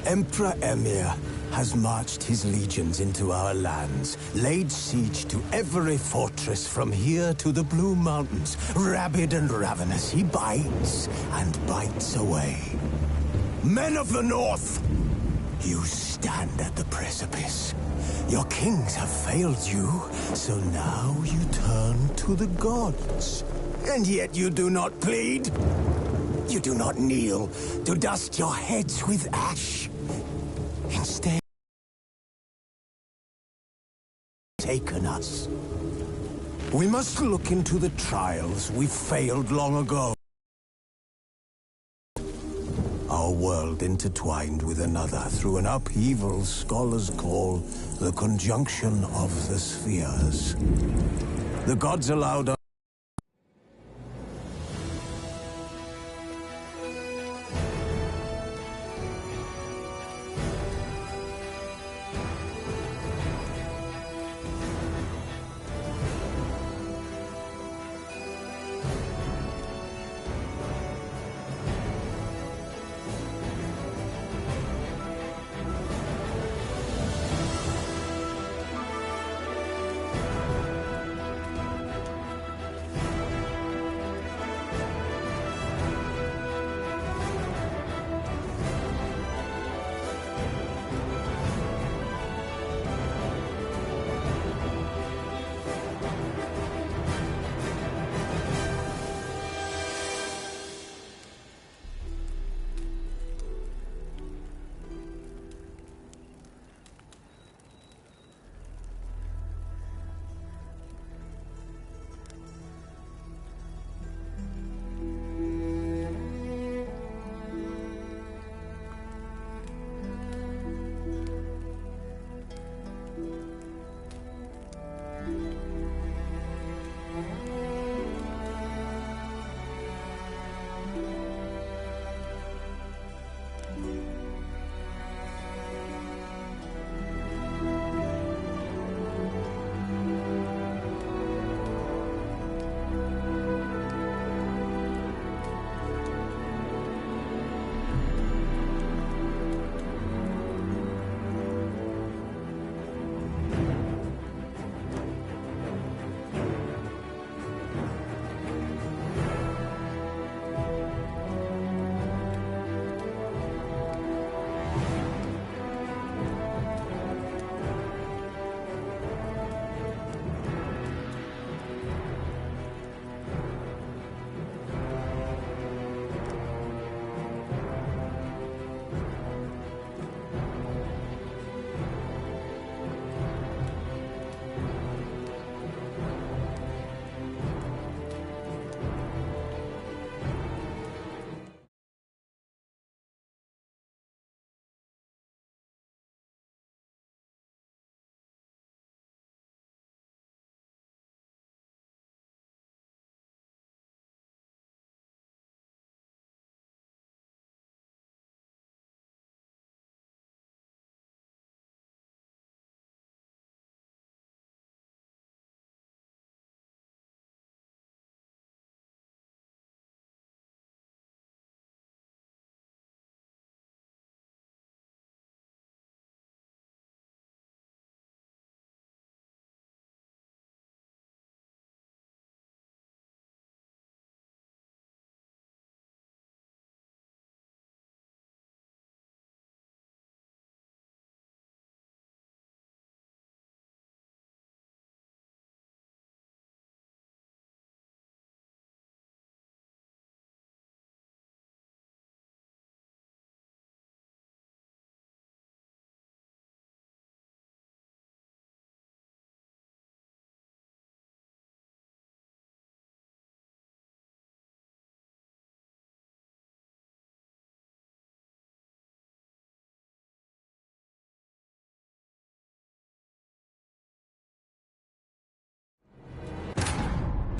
Emperor Emir has marched his legions into our lands, laid siege to every fortress from here to the Blue Mountains. Rabid and ravenous, he bites and bites away. Men of the North, you stand at the precipice. Your kings have failed you, so now you turn to the gods. And yet you do not plead. You do not kneel to dust your heads with ash. Instead, taken us. We must look into the trials we failed long ago. Our world intertwined with another through an upheaval scholars call the conjunction of the spheres. The gods allowed us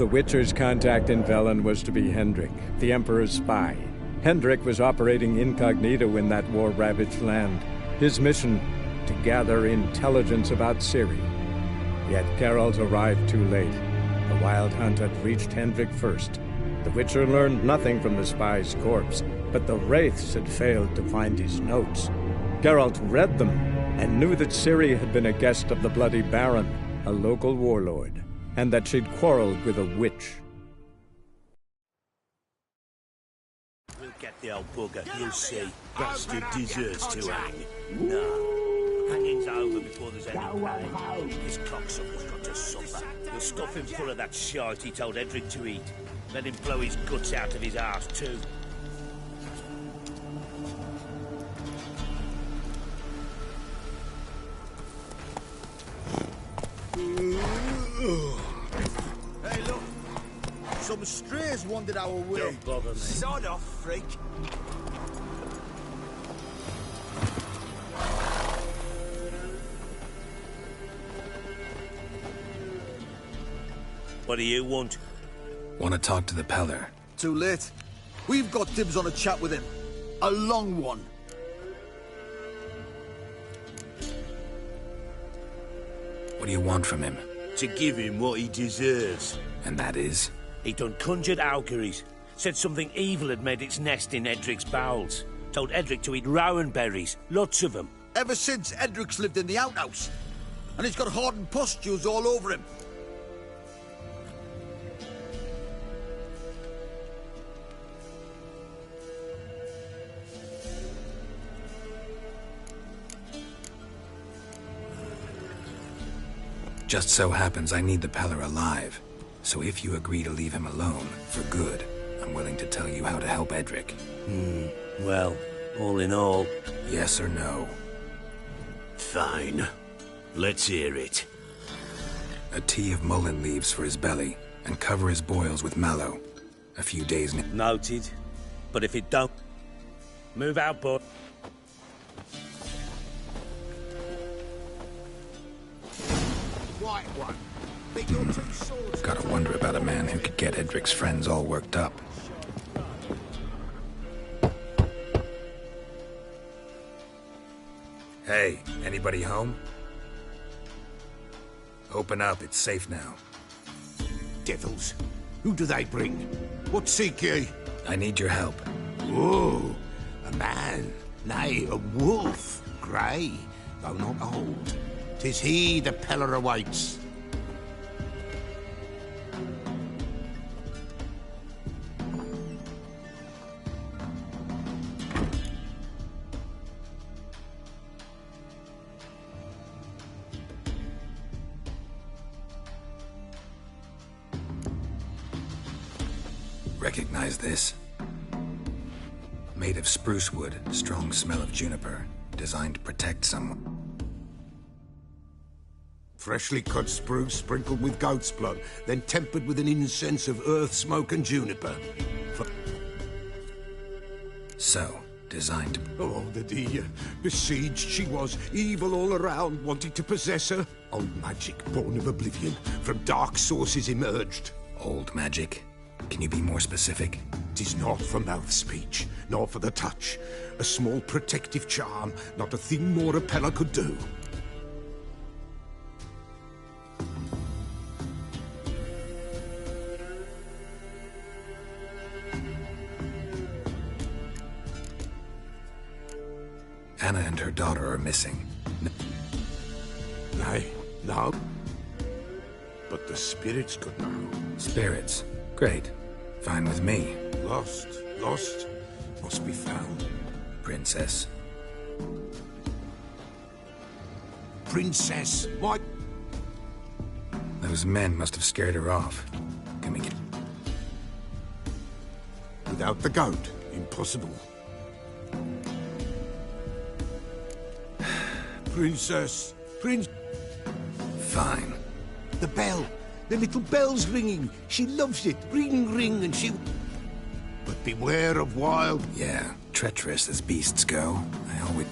The Witcher's contact in Velen was to be Hendrik, the Emperor's spy. Hendrik was operating incognito in that war-ravaged land. His mission, to gather intelligence about Ciri. Yet Geralt arrived too late. The Wild Hunt had reached Hendrik first. The Witcher learned nothing from the spy's corpse, but the Wraiths had failed to find his notes. Geralt read them and knew that Ciri had been a guest of the Bloody Baron, a local warlord, and that she'd quarreled with a witch. We'll get the old bugger, you'll see. Bastard deserves to hang. No. Hanging's over before there's any pain. This cocksucker's got to suffer. We'll stuff him full of that shite he told Edric to eat. Let him blow his guts out of his arse too. Hey, look. Some strays wandered our way. Don't bother me. Sod off, freak. What do you want? Want to talk to the Peller? Too late. We've got dibs on a chat with him. A long one. What do you want from him? To give him what he deserves. And that is? He done conjured auguries. Said something evil had made its nest in Edric's bowels. Told Edric to eat rowan berries. Lots of them. Ever since Edric's lived in the outhouse. And he's got hardened pustules all over him. Just so happens I need the Peller alive. So if you agree to leave him alone, for good, I'm willing to tell you how to help Edric. Well, all in all... Yes or no? Fine. Let's hear it. A tea of mullein leaves for his belly, and cover his boils with mallow. A few days... Noted. But if it don't... Move out, boy. White one. Pick your two swords. Gotta wonder about a man who could get Edric's friends all worked up. Hey, anybody home? Open up, it's safe now. Devils. Who do they bring? What seek ye? I need your help. Oh, a man. Nay, a wolf. Grey, though not old. 'Tis he the Peller awaits. Recognize this? Made of spruce wood, strong smell of juniper. Designed to protect someone. Freshly cut spruce sprinkled with goat's blood, then tempered with an incense of earth, smoke, and juniper. So, designed to... Oh, the dear. Besieged she was, evil all around, wanting to possess her. Old magic, born of oblivion, from dark sources emerged. Old magic? Can you be more specific? 'Tis not for mouth speech, nor for the touch. A small protective charm, not a thing more a Peller could do. Anna and her daughter are missing. Nay, no. But the spirits could know. Spirits? Great. Fine with me. Lost, must be found. Princess. Princess, what? Those men must have scared her off. Can we get... Without the goat, impossible. Princess, Fine. The bell. The little bell's ringing. She loves it. Ring, ring, and she... But beware of wild... Yeah, treacherous as beasts go. I always...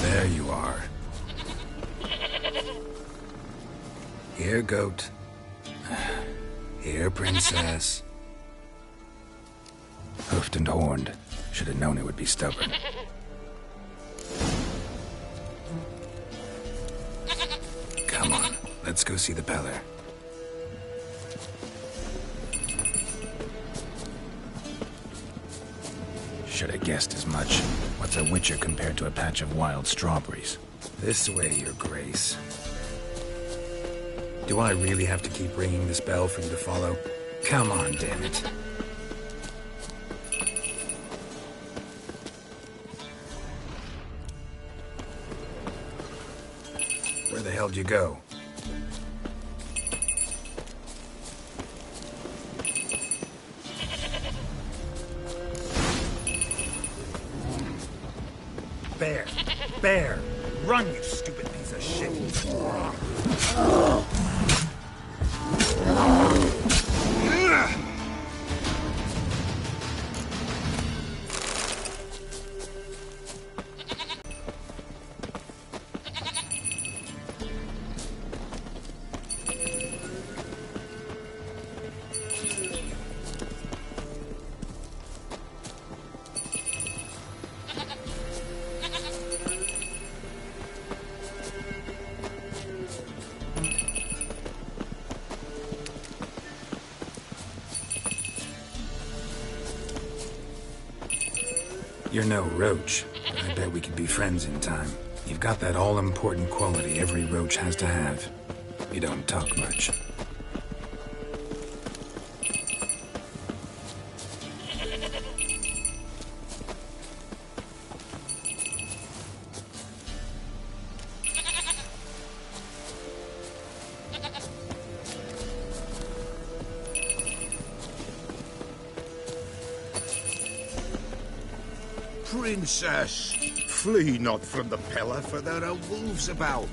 There you are. Here, goat. Here, princess. Hoofed and horned. Should have known it would be stubborn. Come on, let's go see the Peller. Should have guessed as much. What's a witcher compared to a patch of wild strawberries? This way, your grace. Do I really have to keep ringing this bell for you to follow? Come on, damn it. Where the hell do you go? Bear! Bear! Run, you stupid piece of shit! You're no roach, but I bet we could be friends in time. You've got that all-important quality every roach has to have. You don't talk much. Princess, flee not from the Peller, for there are wolves about.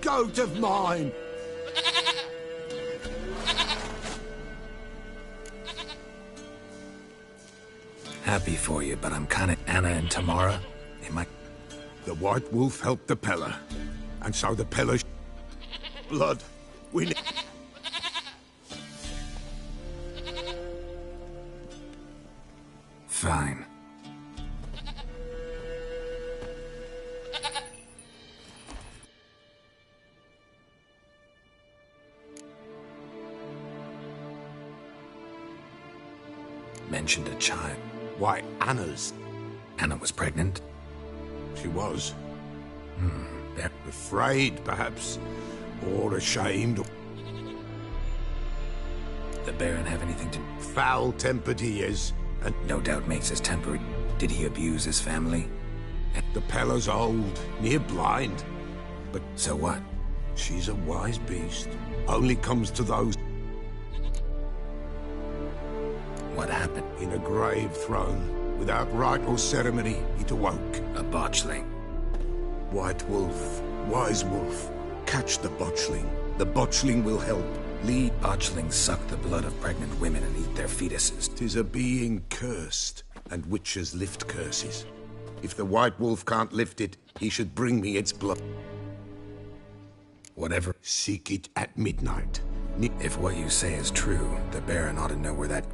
Goat of mine! Happy for you, but I'm kinda Anna and Tamara. They might... The White Wolf helped the Peller, and so the Peller's blood. We... Fine. Mentioned a child. Why, Anna's. Anna was pregnant? She was. There. Afraid, perhaps. Or ashamed. The Baron have anything to... Foul-tempered he is. And No doubt makes his temper. Did he abuse his family? the Peller's old, near blind. But So what? she's a wise beast. Only comes to those What happened? in a grave thrown. Without rite or ceremony, it awoke. A botchling. White Wolf, Wise Wolf, catch the botchling. The botchling will help. Lead. Botchlings suck the blood of pregnant women and eat their fetuses. 'Tis a being cursed, and witches lift curses. If the White Wolf can't lift it, he should bring me its blood. Whatever. Seek it at midnight. If what you say is true, the Baron ought to know where that...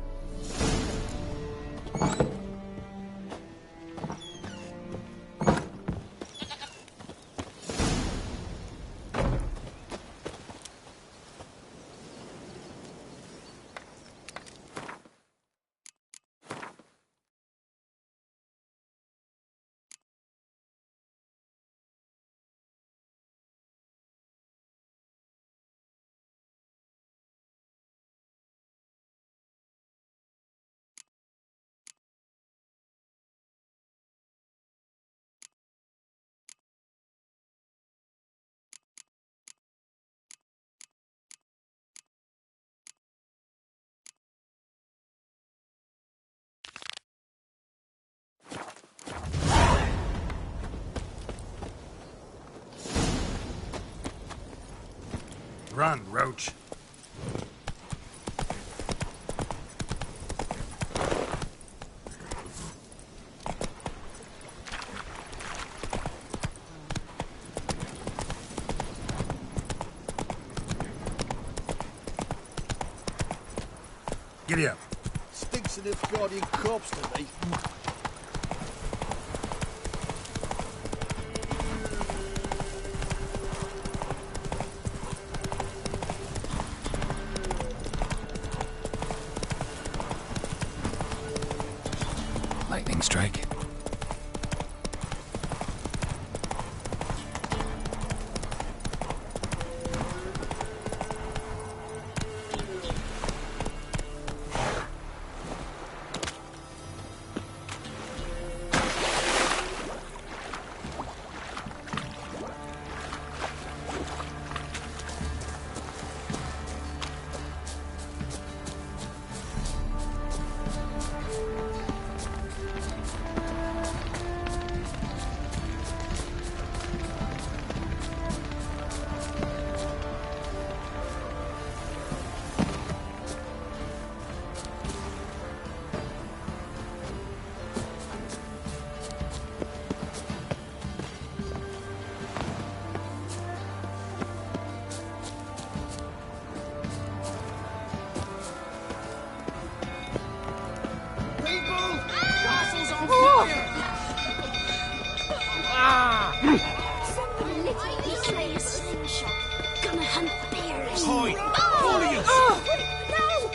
Run, Roach. Giddy up. Stinks of Nilfgaardian corpse to me. Lightning strike. Somebody literally played a slingshot. Gonna hunt bears. Hoi! Oh! All of you! Oh! No!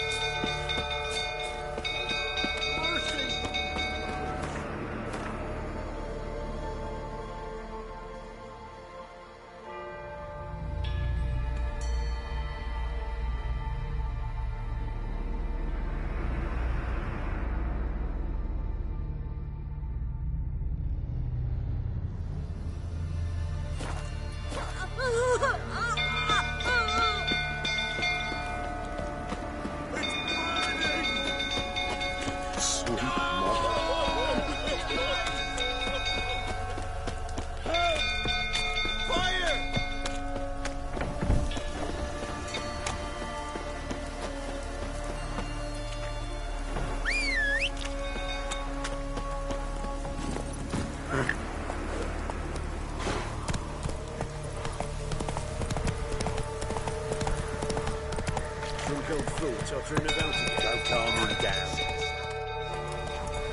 Don't calm him down.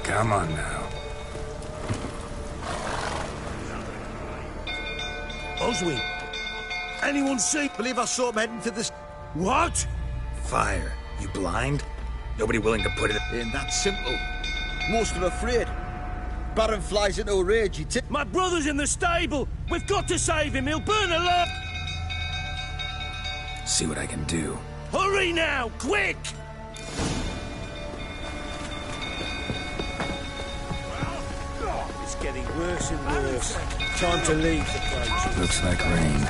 Come on now. Oswin, anyone see? Believe I saw him heading to this. What? Fire. You blind? Nobody willing to put it... Ain't that simple. Most are afraid. Baron flies into a rage. He tip. My brother's in the stable. We've got to save him. He'll burn alive. See what I can do. Hurry now, quick! It's getting worse and worse. Time to leave the place. Looks like rain.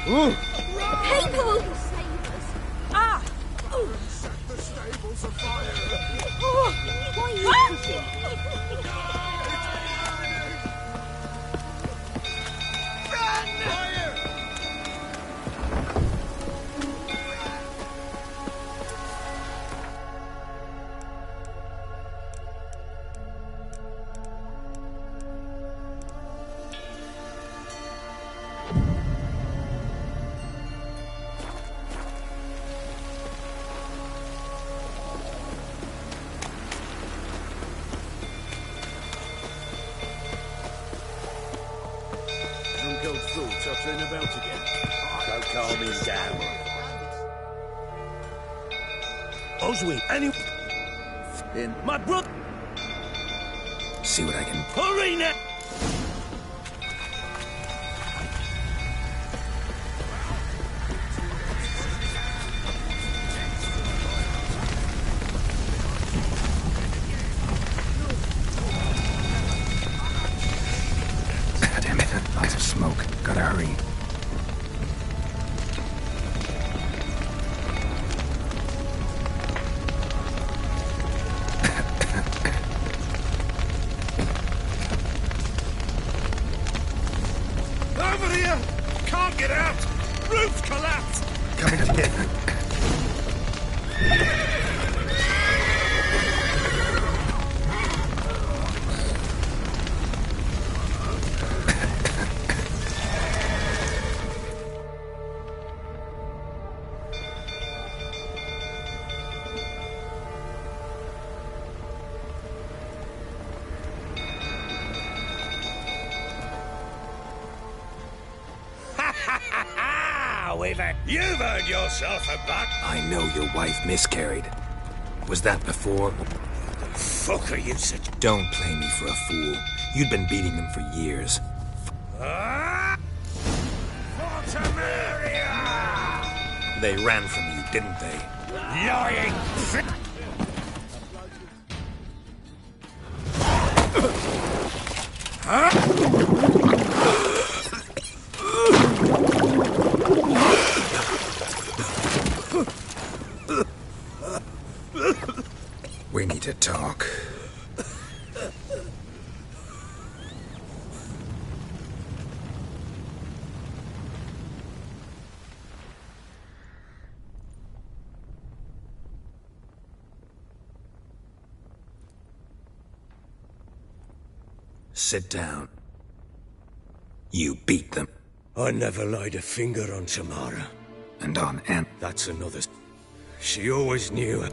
People! Ah! Set the stables afire! Why are you pushing? Tottering about again. Go calm him down. Oswin, any... In my brother... See what I can... Hurry now! Damn it, lots of smoke. Gotta hurry. Over here! Can't get out! Roof's collapsed! Coming to get you. You've earned yourself a buck. I know your wife miscarried. Was that before? Fuck are you such... Don't play me for a fool. You'd been beating them for years. Fortamaria! They ran from you, didn't they? Lying fi... We need to talk. Sit down. You beat them. I never laid a finger on Tamara. And on Anne. That's another... She always knew...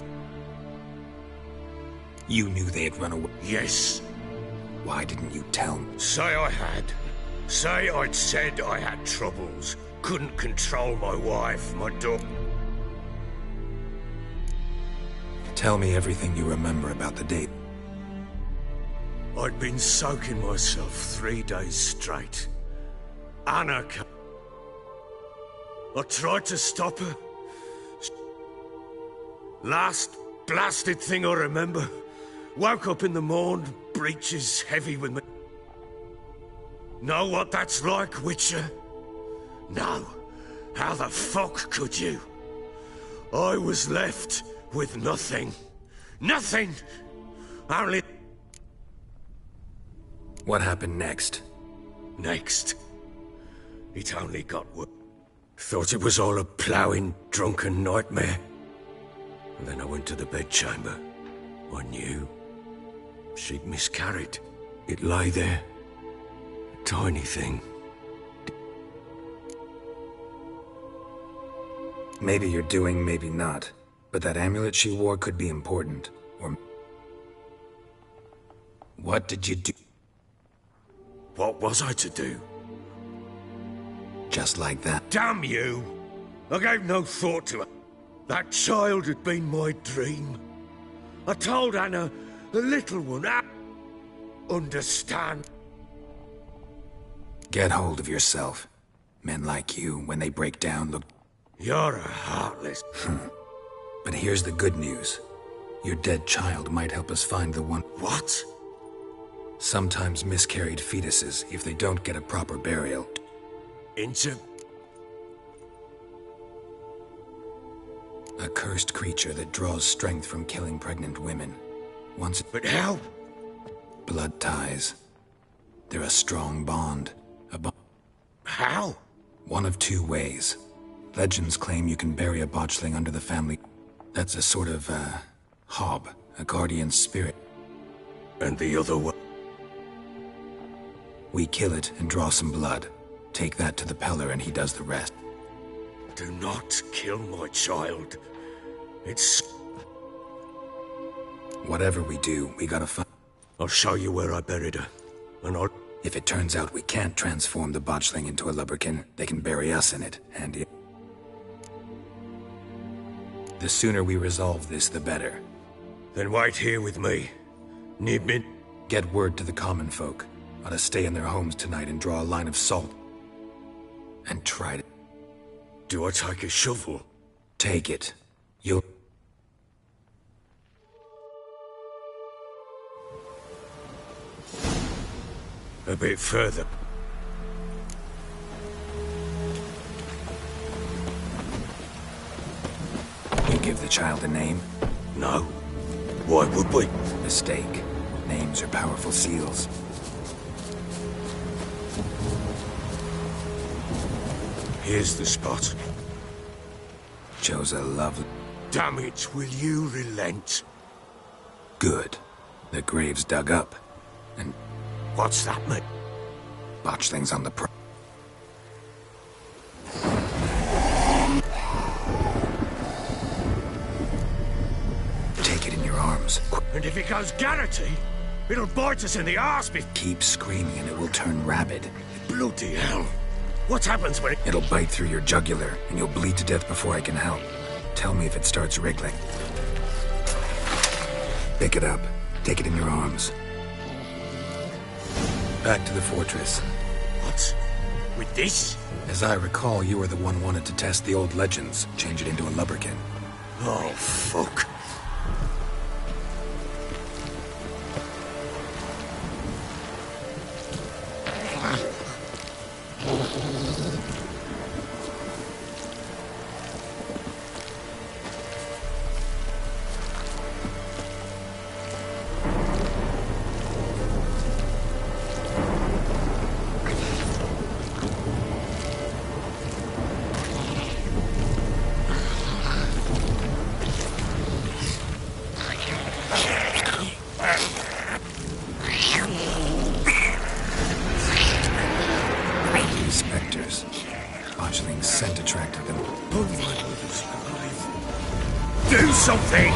You knew they had run away. Yes. Why didn't you tell me? Say I had. Say I'd said I had troubles. Couldn't control my wife, my daughter. Tell me everything you remember about the date. I'd been soaking myself 3 days straight. Anna came. I tried to stop her. Last blasted thing I remember. Woke up in the morn, breeches heavy with me. Know what that's like, Witcher? No. How the fuck could you? I was left with nothing. Nothing! Only... What happened next? Next. It only got worse. Thought it was all a ploughing, drunken nightmare. And then I went to the bedchamber. I knew. She'd miscarried. It lay there. A tiny thing. Maybe you're doing, maybe not. But that amulet she wore could be important. Or... What did you do? What was I to do? Just like that. Damn you! I gave no thought to it. That child had been my dream. I told Anna, the little one, understand. Get hold of yourself. Men like you, when they break down, look... You're a heartless... But here's the good news. Your dead child might help us find the one... What? Sometimes miscarried fetuses, if they don't get a proper burial, Into... A cursed creature that draws strength from killing pregnant women. Once... But how? Blood ties. They're a strong bond. How? One of two ways. Legends claim you can bury a botchling under the family. That's a sort of, hob. A guardian spirit. And the other one? We kill it and draw some blood. Take that to the Peller and he does the rest. Do not kill my child. It's... Whatever we do, we gotta find... I'll show you where I buried her. And I'll... If it turns out we can't transform the botchling into a lubberkin, they can bury us in it, and... The sooner we resolve this, the better. Then wait here with me. Need me? Get word to the common folk. Ought to stay in their homes tonight and draw a line of salt. And try to... Do I take a shovel? Take it. You'll... A bit further. You give the child a name? No. Why would we? Mistake. Names are powerful seals. Here's the spot. Chose a lovely... Damn it, will you relent? Good. The grave's dug up. And... What's that mean? Botchling's on the pro... Take it in your arms. And if it goes Garrity, it'll bite us in the arse before... Keep screaming and it will turn rabid. Bloody hell. What happens when it... It'll bite through your jugular, and you'll bleed to death before I can help. Tell me if it starts wriggling. Pick it up. Take it in your arms. Back to the fortress. What? With this? As I recall, you were the one wanted to test the old legends, change it into a lubberkin. Oh, fuck. Spectres. Botchling's scent attracted them. Oh, my goodness alive. Do something!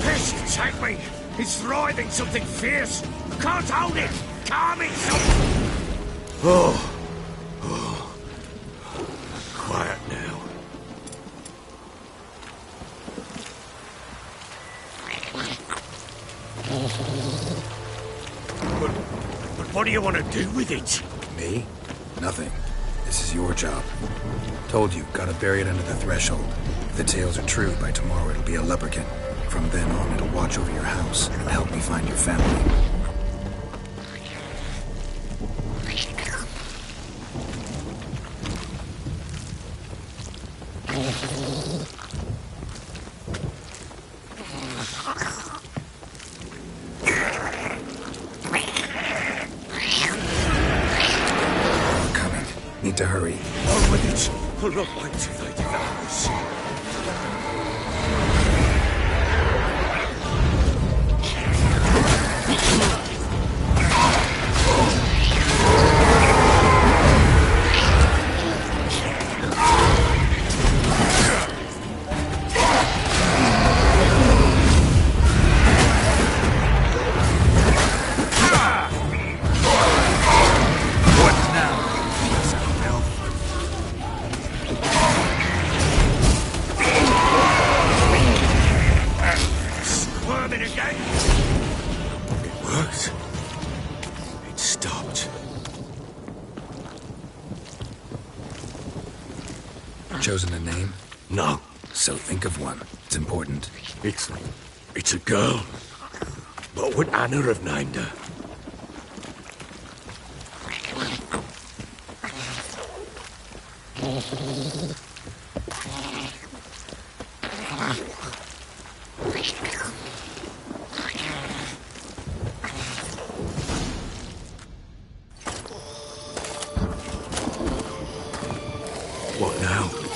Pest, take me! It's writhing something fierce! I can't hold it! Calm it! Oh. Quiet now. But what do you want to do with it? Me? Nothing. This is your job. Told you, gotta bury it under the threshold. If the tales are true, by tomorrow it'll be a lubberkin. From then on, it'll watch over your house and help me find your family. Coming. Need to hurry. On with it. I'll not wait till they devour us. chosen a name? No, So think of one. It's important. it's a girl. What would Anna have named her? What now?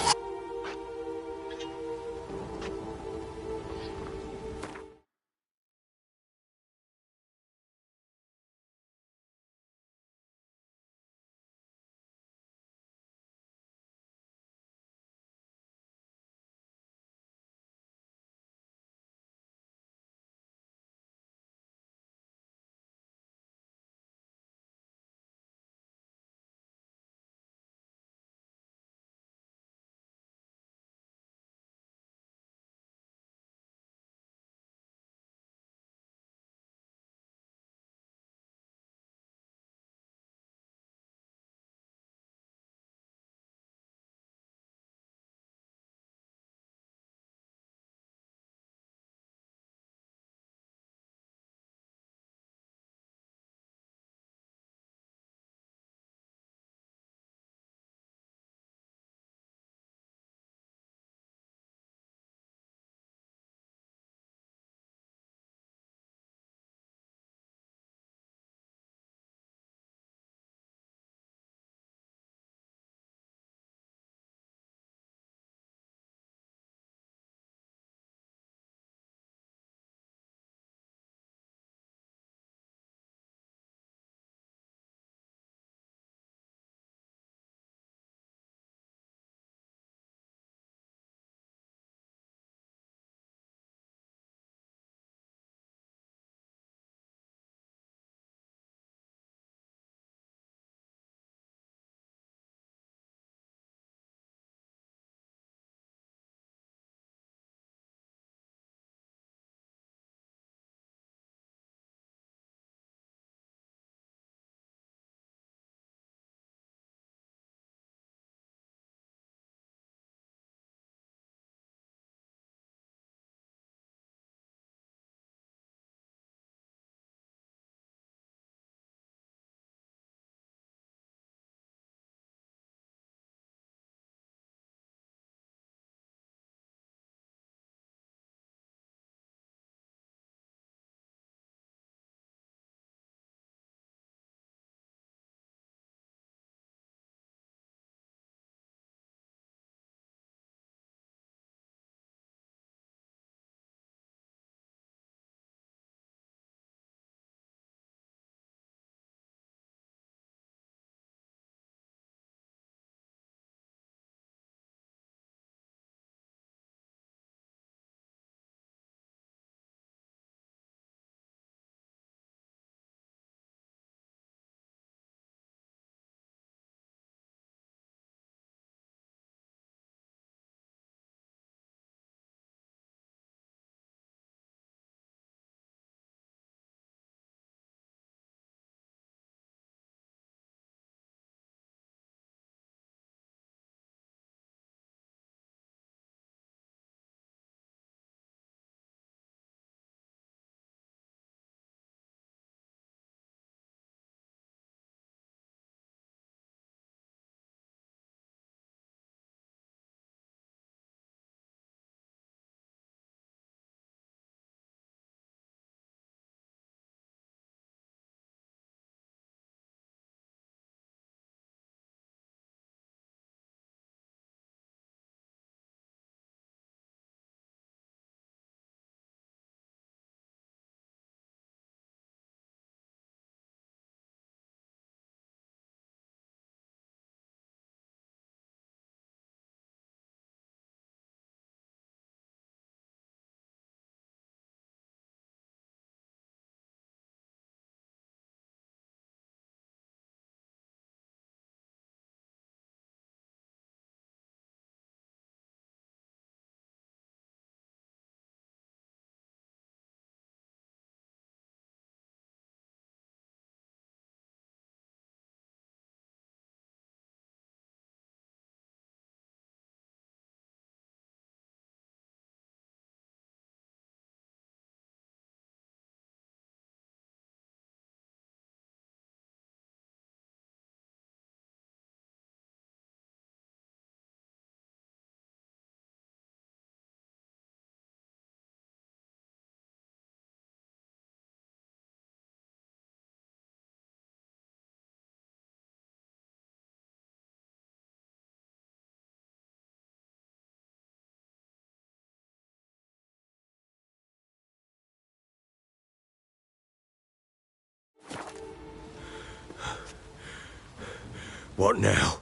What now?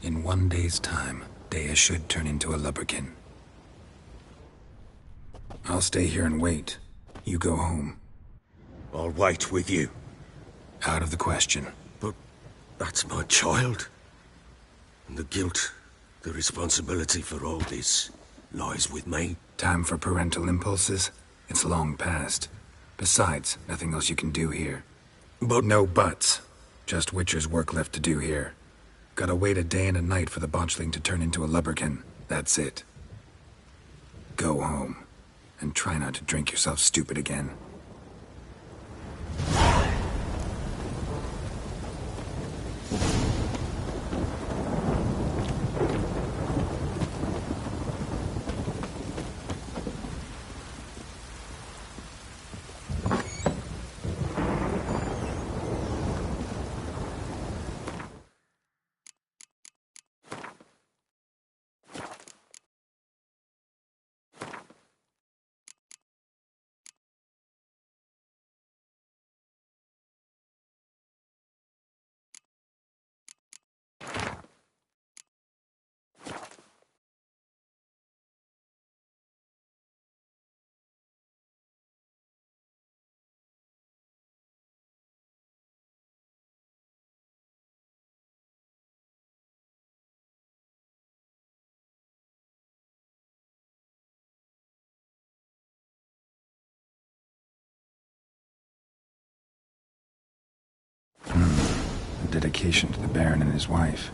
In 1 day's time, Dea should turn into a lubberkin. I'll stay here and wait. You go home. I'll wait with you. Out of the question. But that's my child. And the guilt, the responsibility for all this lies with me. Time for parental impulses? It's long past. Besides, nothing else you can do here. But no buts. Just Witcher's work left to do here. Gotta wait a day and a night for the botchling to turn into a lubberkin. That's it. Go home. And try not to drink yourself stupid again. Dedication to the Baron and his wife.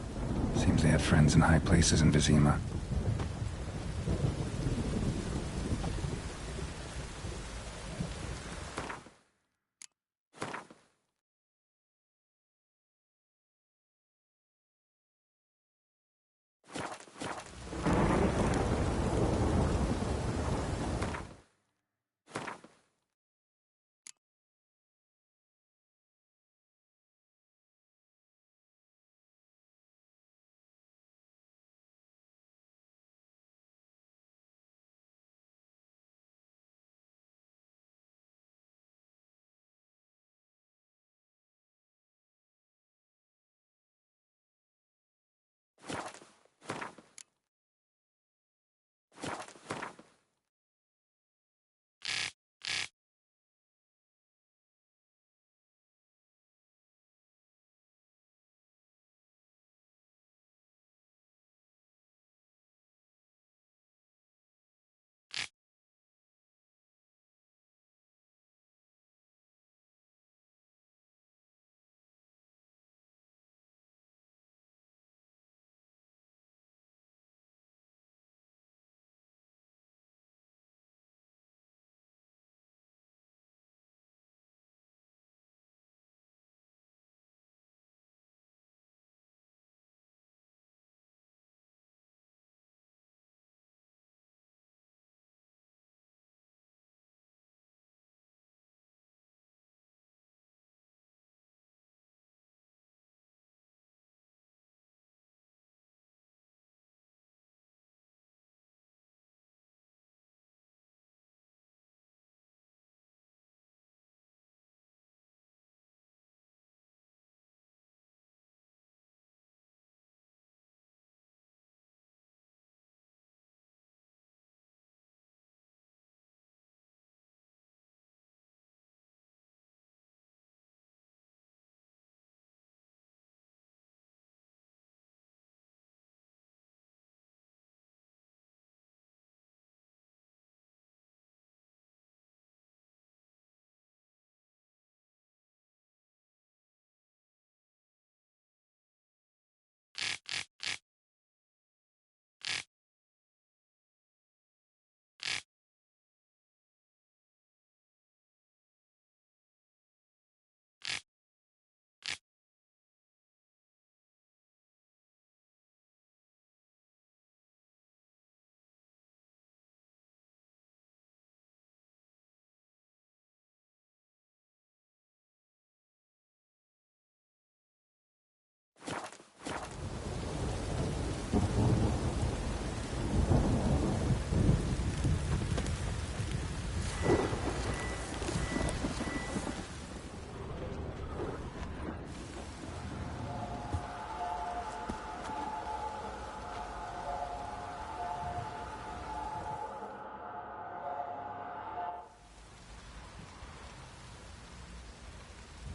Seems they had friends in high places in Vizima.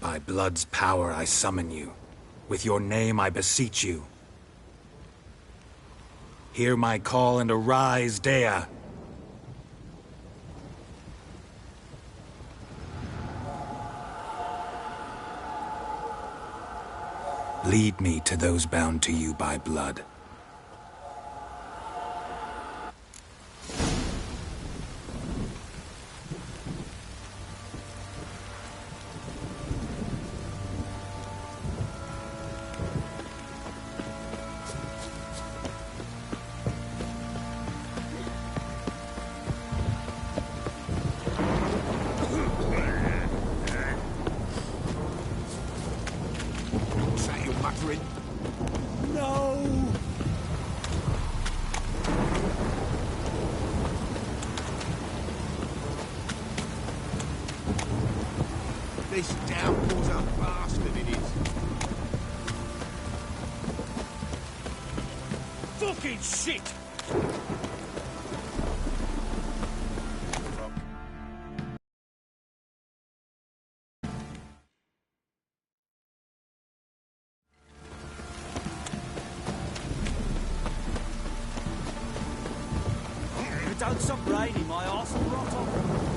By blood's power I summon you. With your name I beseech you. Hear my call and arise, Dea. Lead me to those bound to you by blood. This downpour's a bastard, it is. Fucking shit! If it don't stop raining, my arse will rot off.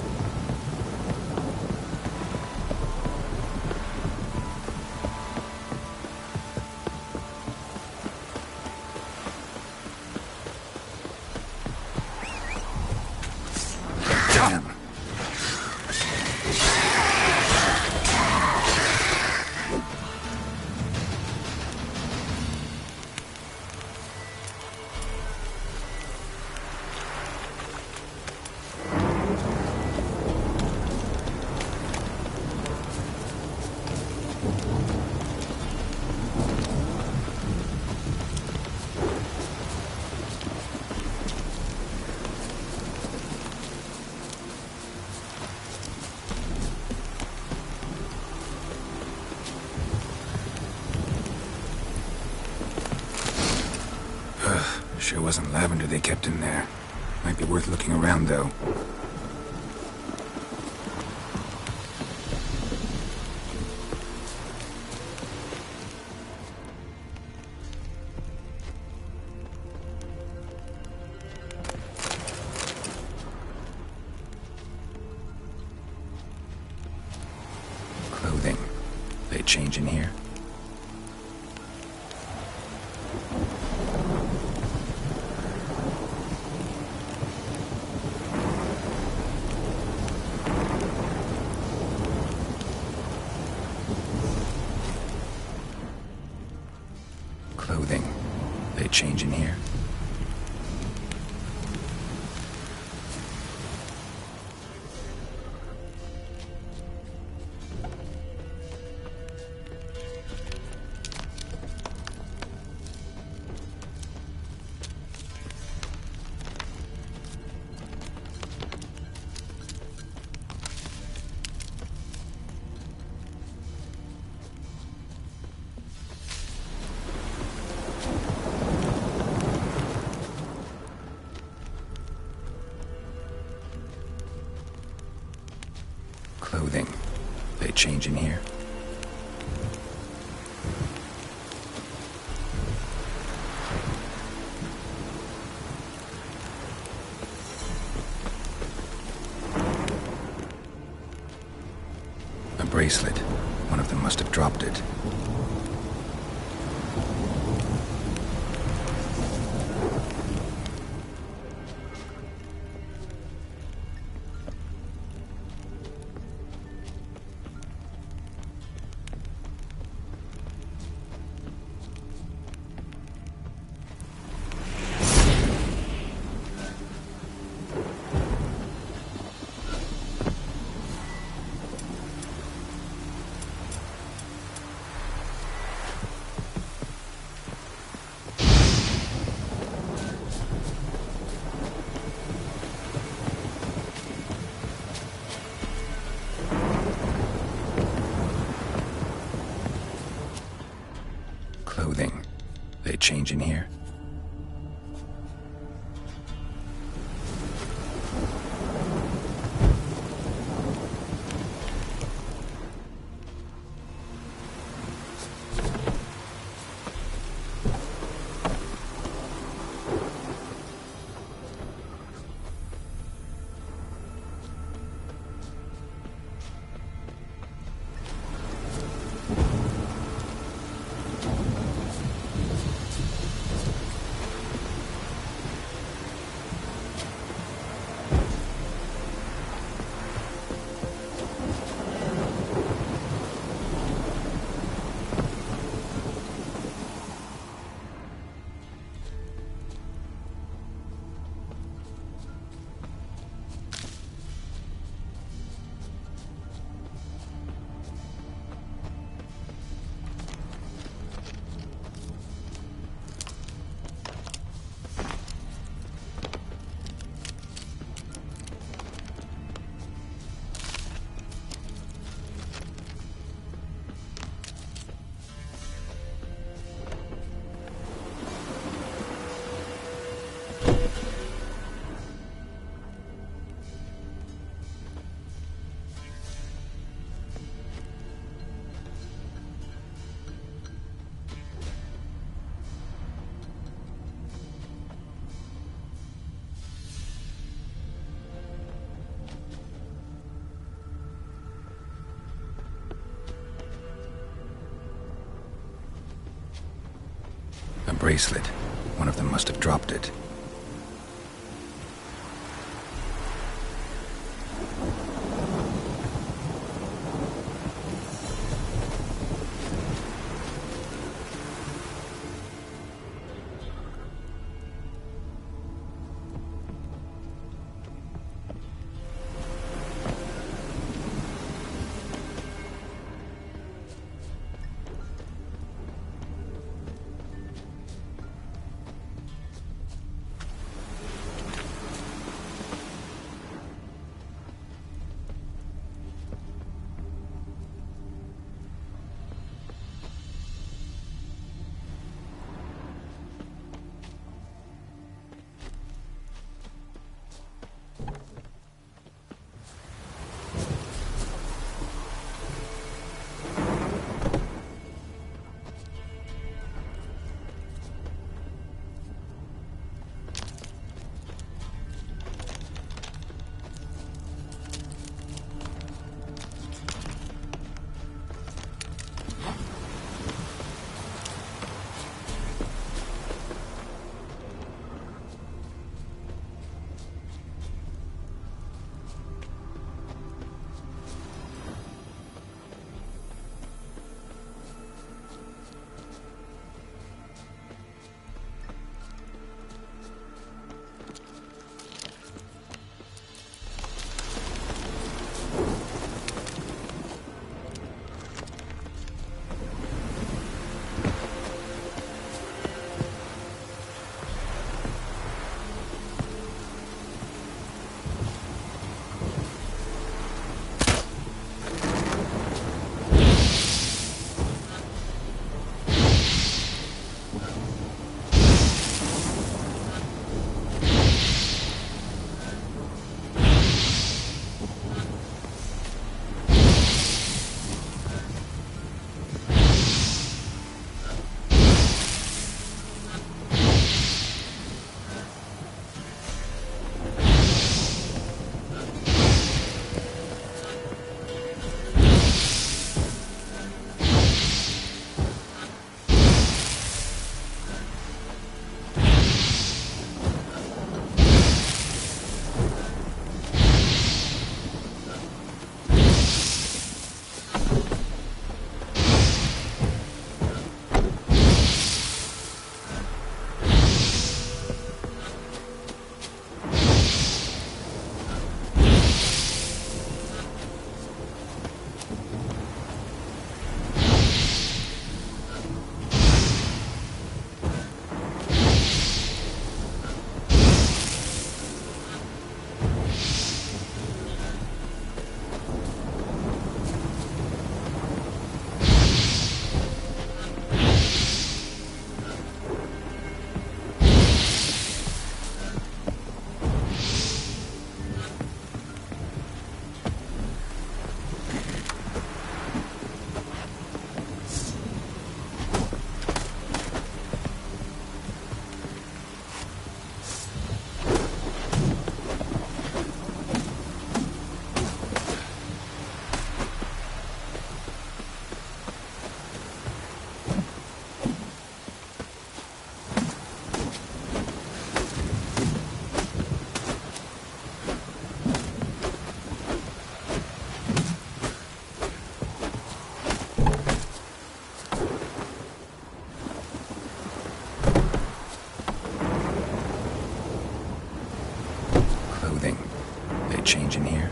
Damn. Sure wasn't lavender they kept in there. Might be worth looking around, though. Clothing. They change in here? Clothing. They change in here? Clothing. They change in here? A bracelet. One of them must have dropped it. Clothing. They change in here? bracelet. One of them must have dropped it. Change in here.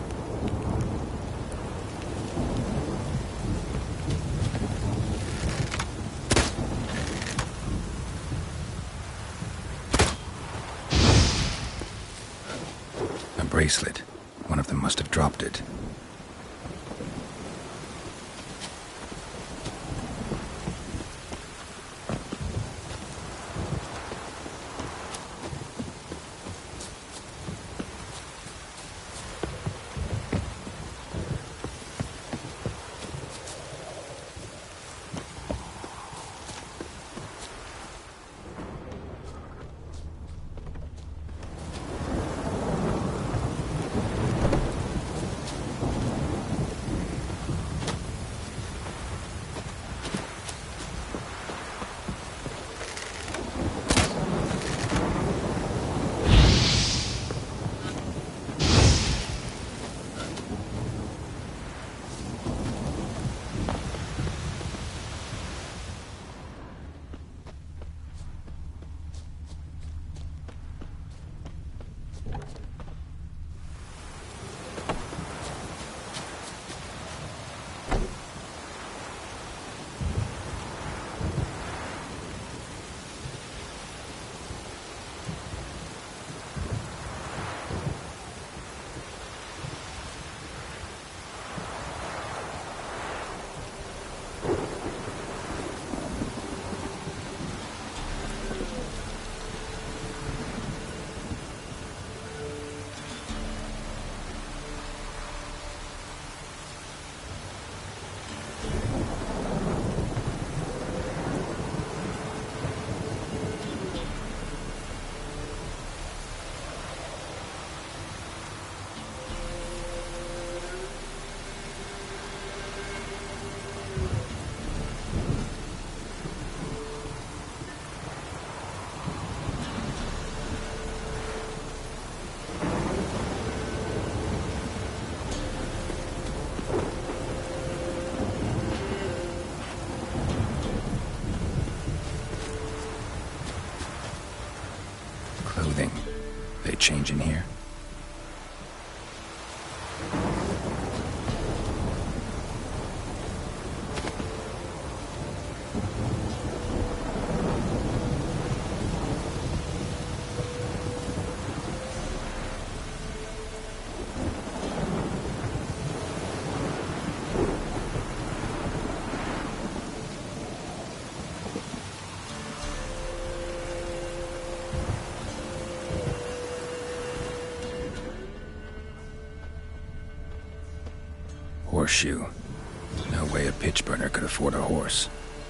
A bracelet. One of them must have dropped it. change in here? Horseshoe. No way a pitch burner could afford a horse.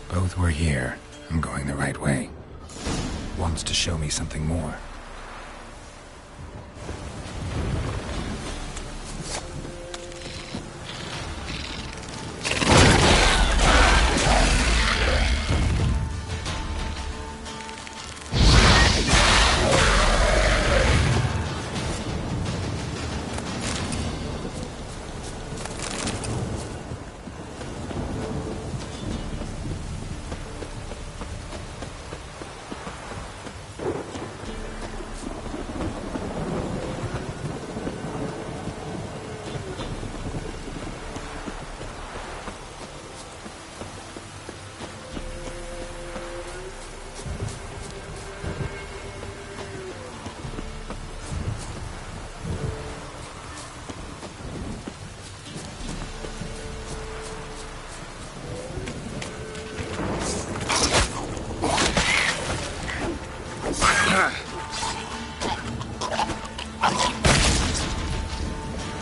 Both were here. I'm going the right way. Wants to show me something more.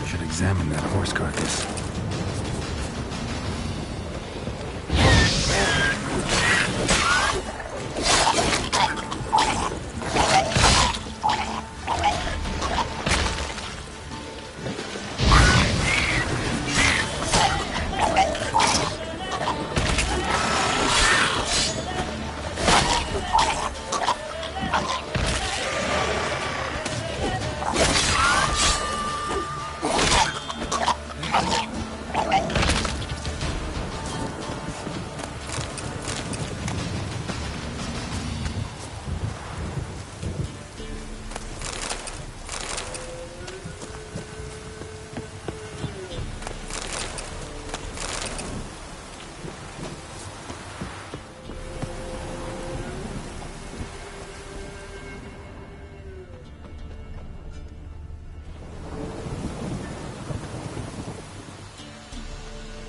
Should examine that horse carcass.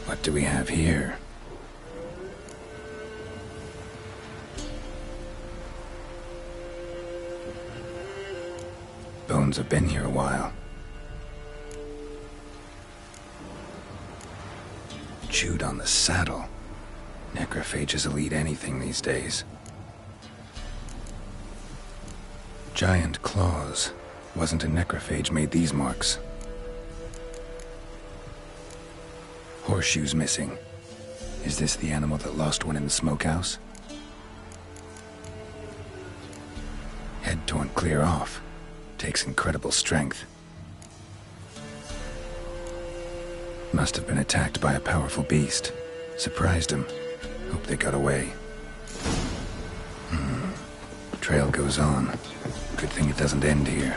What do we have here? Bones have been here a while. Chewed on the saddle. Necrophages will eat anything these days. Giant claws. Wasn't a necrophage made these marks. Horseshoes missing. Is this the animal that lost one in the smokehouse? Head torn clear off. Takes incredible strength. Must have been attacked by a powerful beast. Surprised him. Hope they got away. Trail goes on. Good thing it doesn't end here.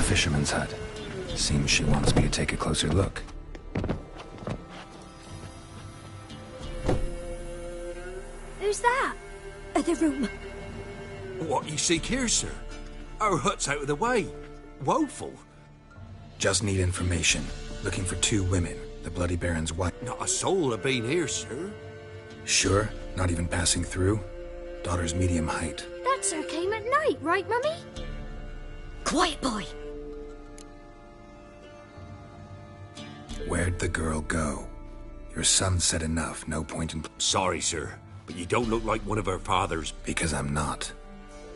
Fisherman's hut. Seems she wants me to take a closer look. Who's that? The room. What you seek here, sir? Our hut's out of the way. Woeful. Just need information. Looking for 2 women. The Bloody Baron's wife. Not a soul have been here, sir. Sure? Not even passing through? Daughter's medium height. That sir came at night, right, Mummy? Quiet, boy. Where'd the girl go? Your son said enough, no point in... Sorry, sir, but you don't look like one of her fathers. Because I'm not.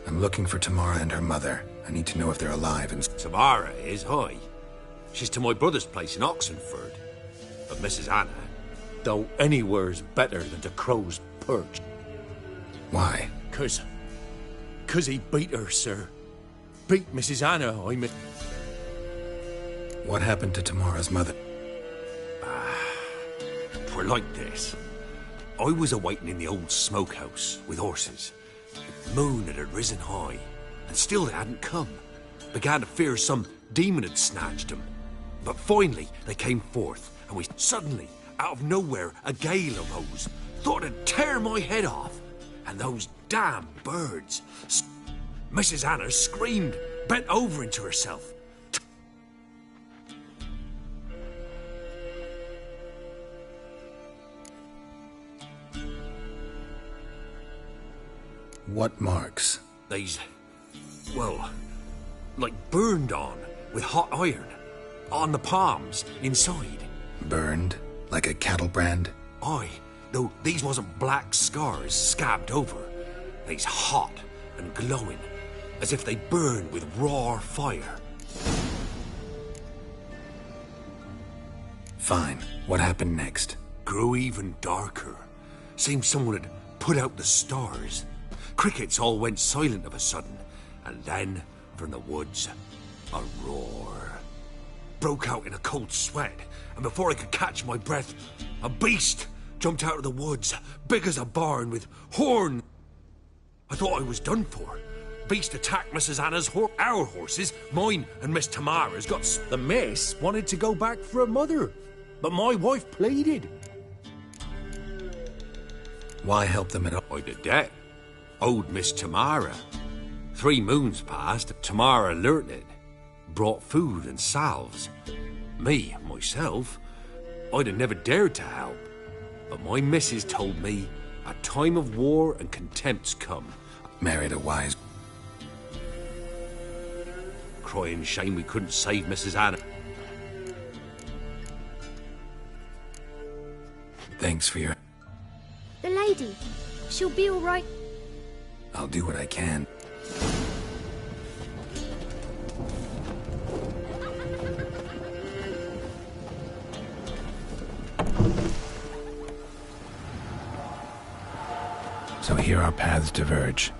I'm looking for Tamara and her mother. I need to know if they're alive and... Tamara is, hi. She's to my brother's place in Oxenford. But Mrs. Anna, though anywhere's better than the Crow's Perch. Why? 'Cause he beat her, sir. Beat Mrs. Anna, I mean... What happened to Tamara's mother? Twere like this. I was awaiting in the old smokehouse with horses. The moon had risen high, and still they hadn't come. Began to fear some demon had snatched them. But finally they came forth, and we suddenly, out of nowhere, a gale arose. Thought it'd tear my head off. And those damn birds. Mrs. Anna screamed, bent over into herself. What marks? These, well, like burned on with hot iron. On the palms, inside. Burned? Like a cattle brand? Aye, though these wasn't black scars scabbed over. They's hot and glowing, as if they burn with raw fire. Fine. What happened next? Grew even darker. Seemed someone had put out the stars. Crickets all went silent of a sudden, and then, from the woods, a roar. Broke out in a cold sweat, and before I could catch my breath, a beast jumped out of the woods, big as a barn, with horn. I thought I was done for. Beast attacked Mrs. Anna's our horses, mine and Miss Tamara's got... The miss wanted to go back for her mother, but my wife pleaded. Why help them at all? I did that. Owed Miss Tamara. 3 moons passed, Tamara learnt it. Brought food and salves. Me, myself, I'd have never dared to help. But my missus told me a time of war and contempt's come. Married a wise... Crying shame we couldn't save Mrs. Anna. Thanks for your... The lady. She'll be all right. I'll do what I can. So here our paths diverge.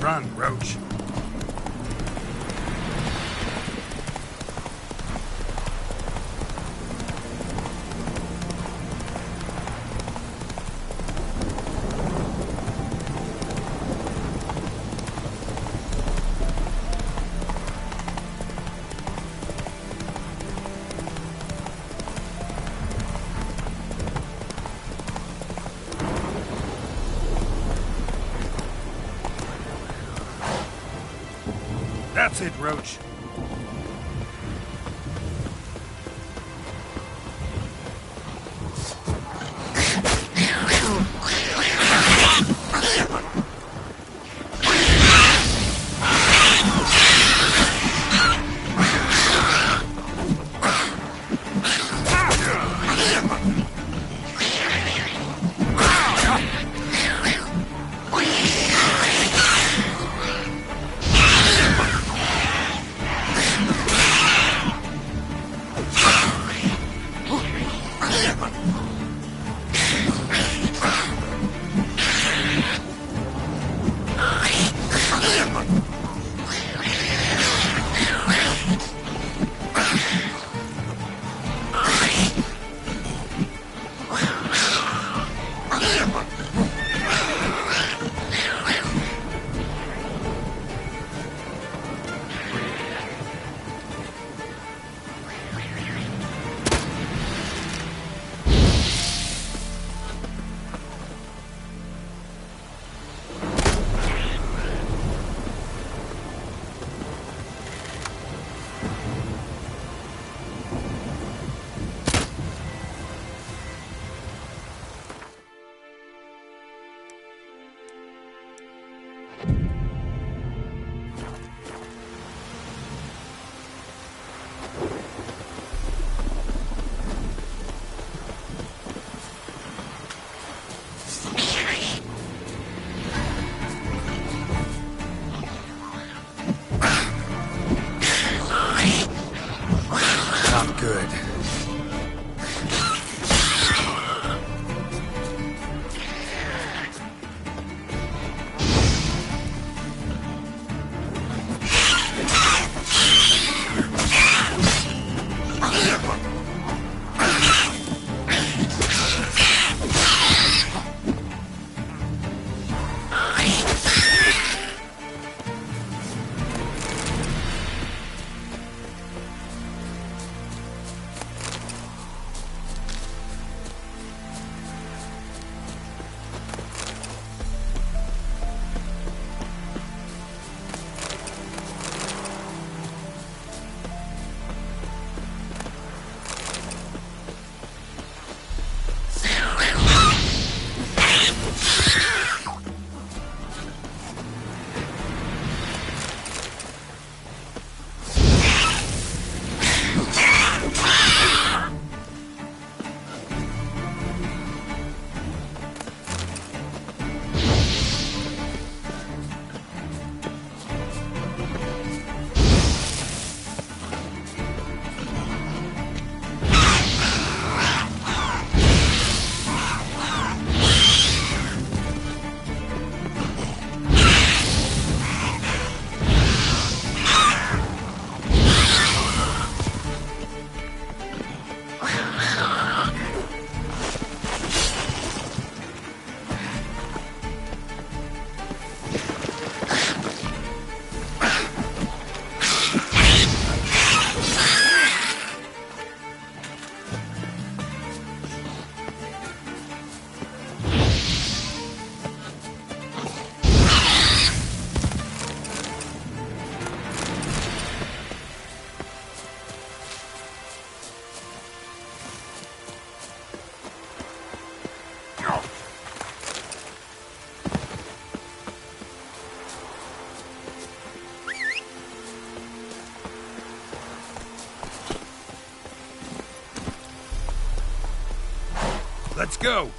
Run, Roach. That's it, Roach. Not good. Let's go!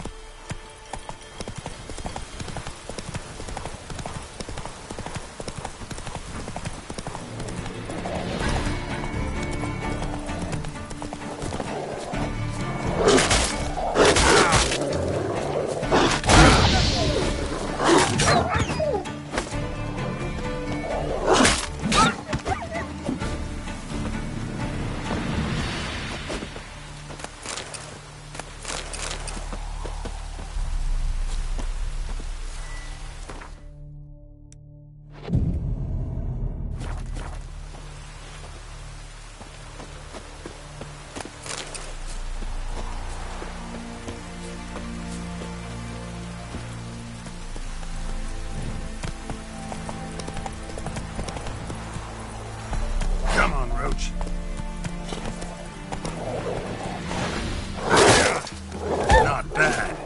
approach. Not bad.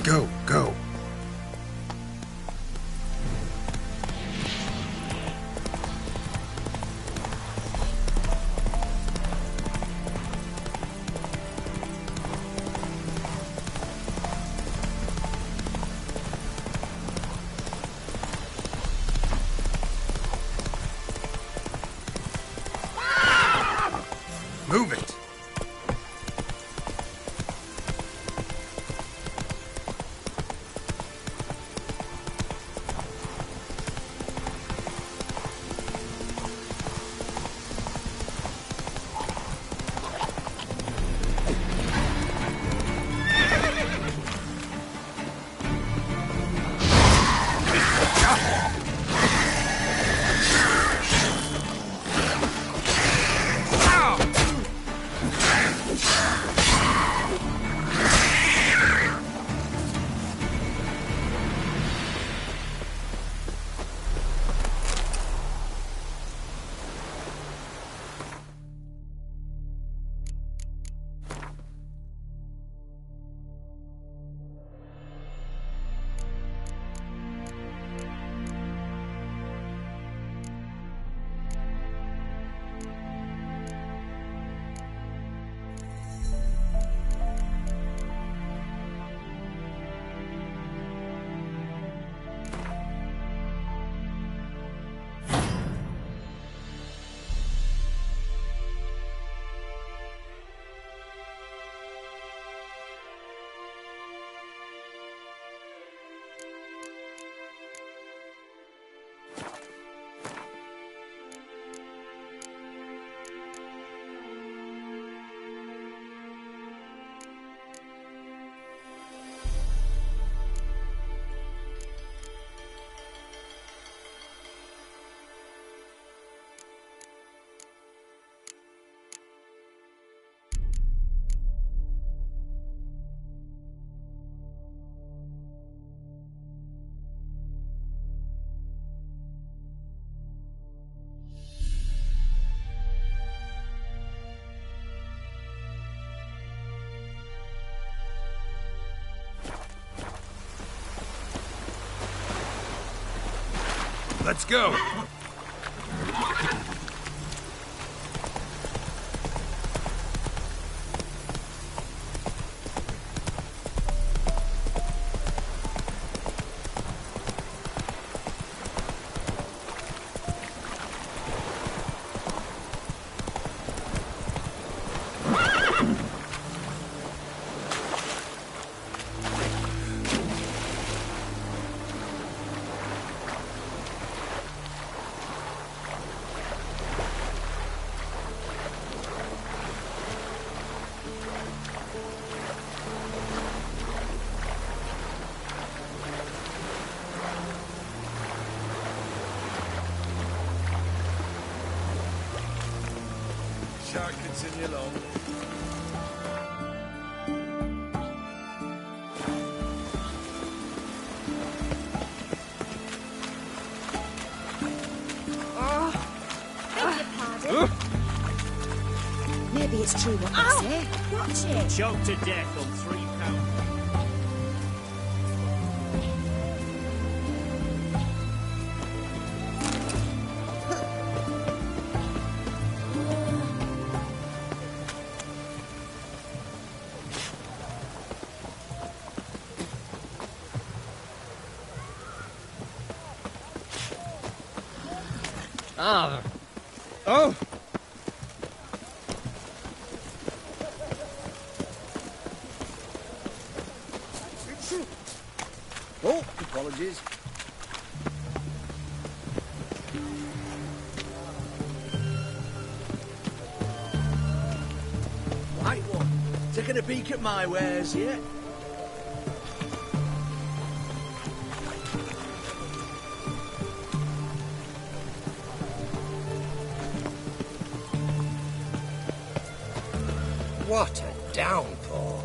Go, go. Move it. Let's go. Continue along. Beg your pardon? Maybe it's true what they say. Watch it. Choked to death on £3. Ah. Oh! Oh, apologies. Right one. Taking a peek at my wares here. What a downpour.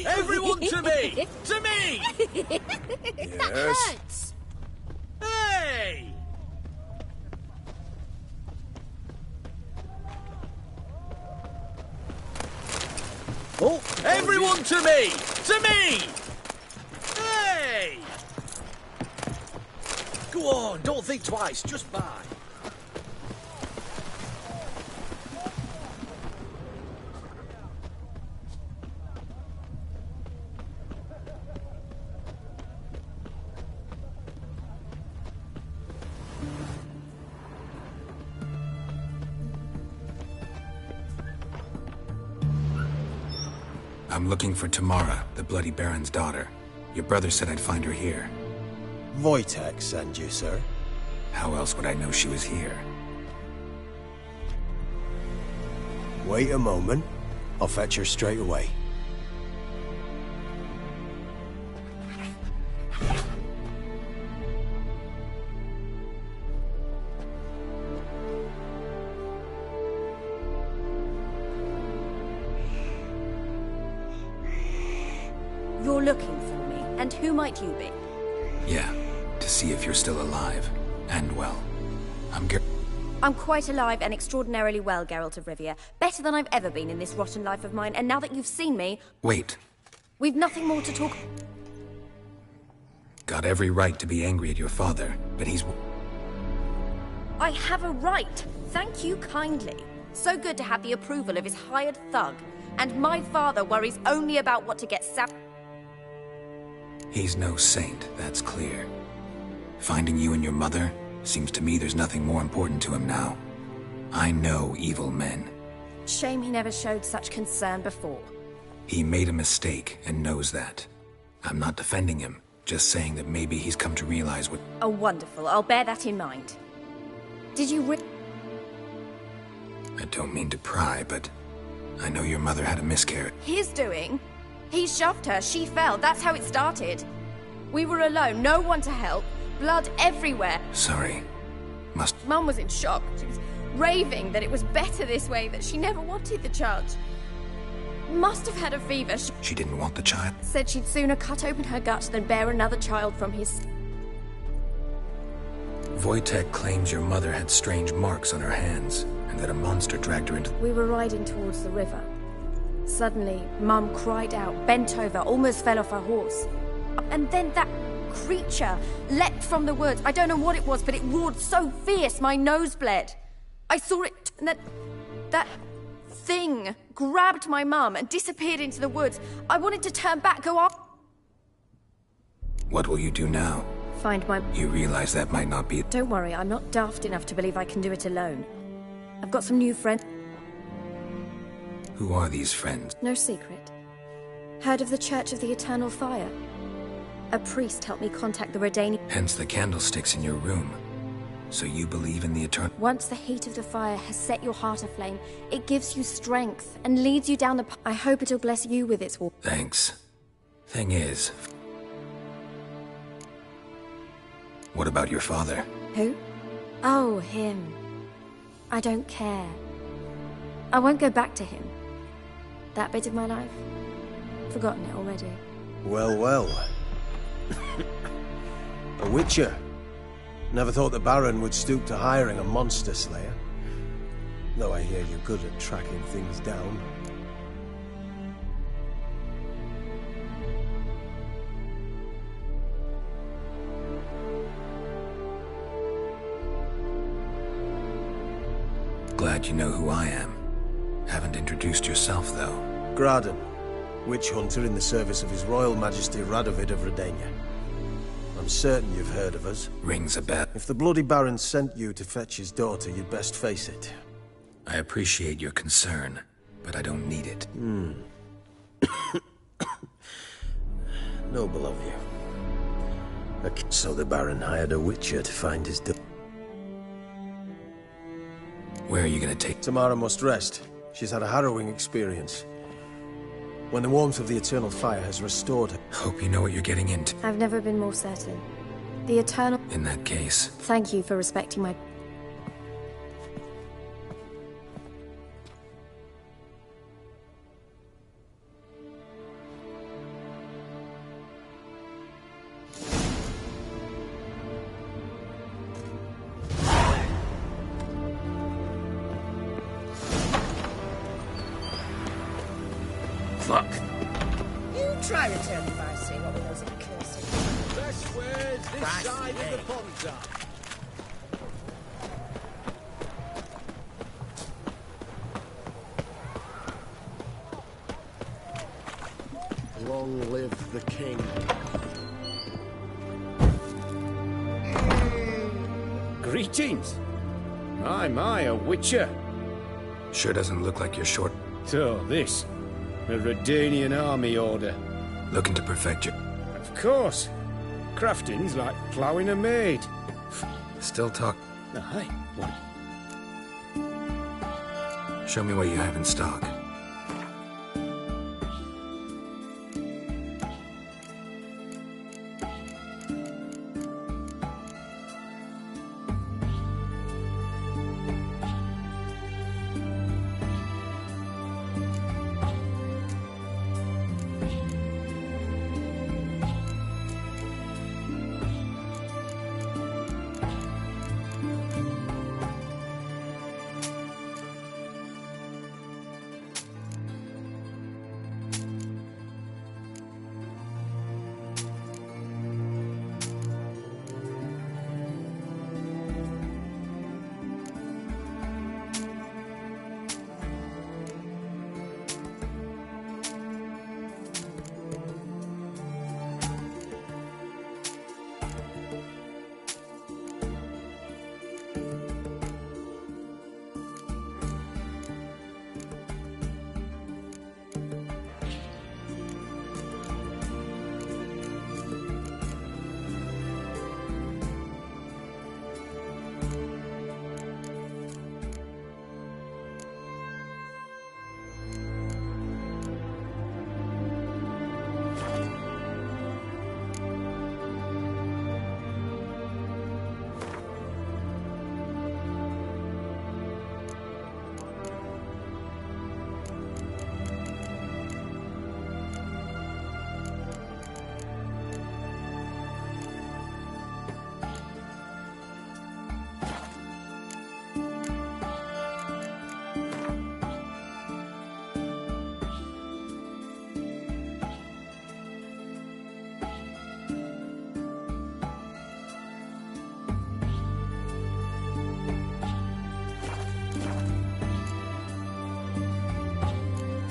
Everyone to me! To me! That hurts. Hey! Oh, everyone to me! To me! Hey! Go on, don't think twice, just buy. I'm looking for Tamara, the Bloody Baron's daughter. Your brother said I'd find her here. Wojtek sent you, sir. How else would I know she was here? Wait a moment. I'll fetch her straight away. You're looking for me, and who might you be? Yeah, to see if you're still alive. And well. I'm quite alive and extraordinarily well, Geralt of Rivia. Better than I've ever been in this rotten life of mine, and now that you've seen me... Wait. We've nothing more to talk... Got every right to be angry at your father, but he's... I have a right. Thank you kindly. So good to have the approval of his hired thug. And my father worries only about what to get He's no saint, that's clear. Finding you and your mother, seems to me there's nothing more important to him now. I know evil men. Shame he never showed such concern before. He made a mistake and knows that. I'm not defending him, just saying that maybe he's come to realize what... Oh, wonderful. I'll bear that in mind. Did you I don't mean to pry, but I know your mother had a miscarriage. His doing? He shoved her, she fell, that's how it started. We were alone, no one to help, blood everywhere. Sorry. Mum was in shock. She was raving that it was better this way, that she never wanted the child. Must have had a fever. She didn't want the child? Said she'd sooner cut open her gut than bear another child from his... Wojtek claims your mother had strange marks on her hands, and that a monster dragged her into... We were riding towards the river. Suddenly, Mum cried out, bent over, almost fell off her horse. And then that creature leapt from the woods. I don't know what it was, but it roared so fierce my nose bled. I saw it, and that thing grabbed my mum and disappeared into the woods. I wanted to turn back, go up. What will you do now? Find my... You realize that might not be... Don't worry, I'm not daft enough to believe I can do it alone. I've got some new friends. Who are these friends? No secret. Heard of the Church of the Eternal Fire? A priest helped me contact the Redanian... Hence the candlesticks in your room. So you believe in the eternal... Once the heat of the fire has set your heart aflame, it gives you strength and leads you down the path. I hope it'll bless you with its warmth. Thanks. Thing is... What about your father? Who? Oh, him. I don't care. I won't go back to him. That bit of my life? Forgotten it already. Well, well. A witcher. Never thought the Baron would stoop to hiring a monster slayer. Though I hear you're good at tracking things down. Glad you know who I am. Haven't introduced yourself, though. Graden, witch hunter in the service of His Royal Majesty Radovid of Redania. I'm certain you've heard of us. Rings a bell. If the Bloody Baron sent you to fetch his daughter, you'd best face it. I appreciate your concern, but I don't need it. Noble of you. So the Baron hired a witcher to find his daughter. Where are you gonna take... Tamara must rest. She's had a harrowing experience. When the warmth of the eternal fire has restored her... Hope you know what you're getting into. I've never been more certain. The eternal... In that case... Thank you for respecting my... Fuck. You try to turn the fire, see what with those accursed... Best ways this side of the ponds are. Long live the king. Greetings. My, a witcher. Sure doesn't look like you're short. So, this. A Redanian army order. Looking to perfect your... Of course. Crafting's like ploughing a maid. Still talk... Aye, what? Show me what you have in stock.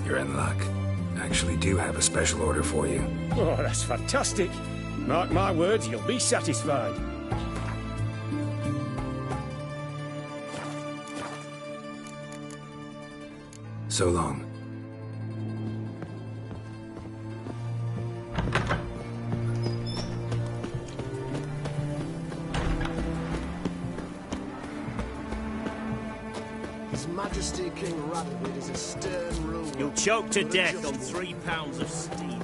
You're in luck. I actually do have a special order for you. Oh, that's fantastic. Mark my words, you'll be satisfied. So long. His Majesty King Radovid is a stern ruler. You'll choke to death on 3 pounds of steel.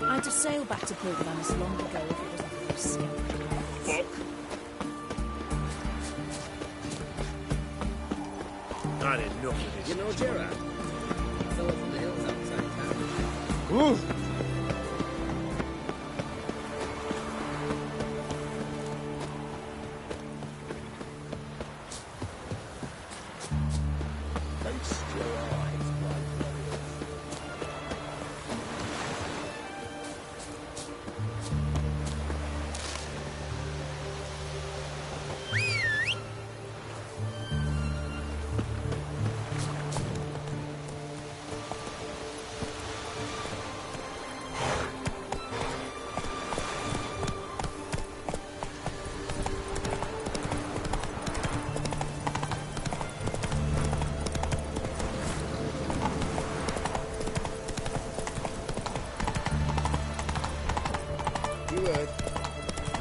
I'd have sailed back to Pulverlanus long ago if it wasn't for those scoundrels. Fuck. I had enough of this. You know Gerard? Fell from the hills outside town. Woo!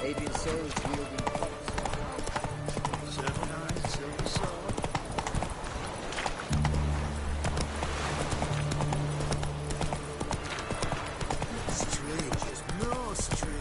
Adrian Soros wielding cups. Silver knife, silver sword. Strangers, no strangers.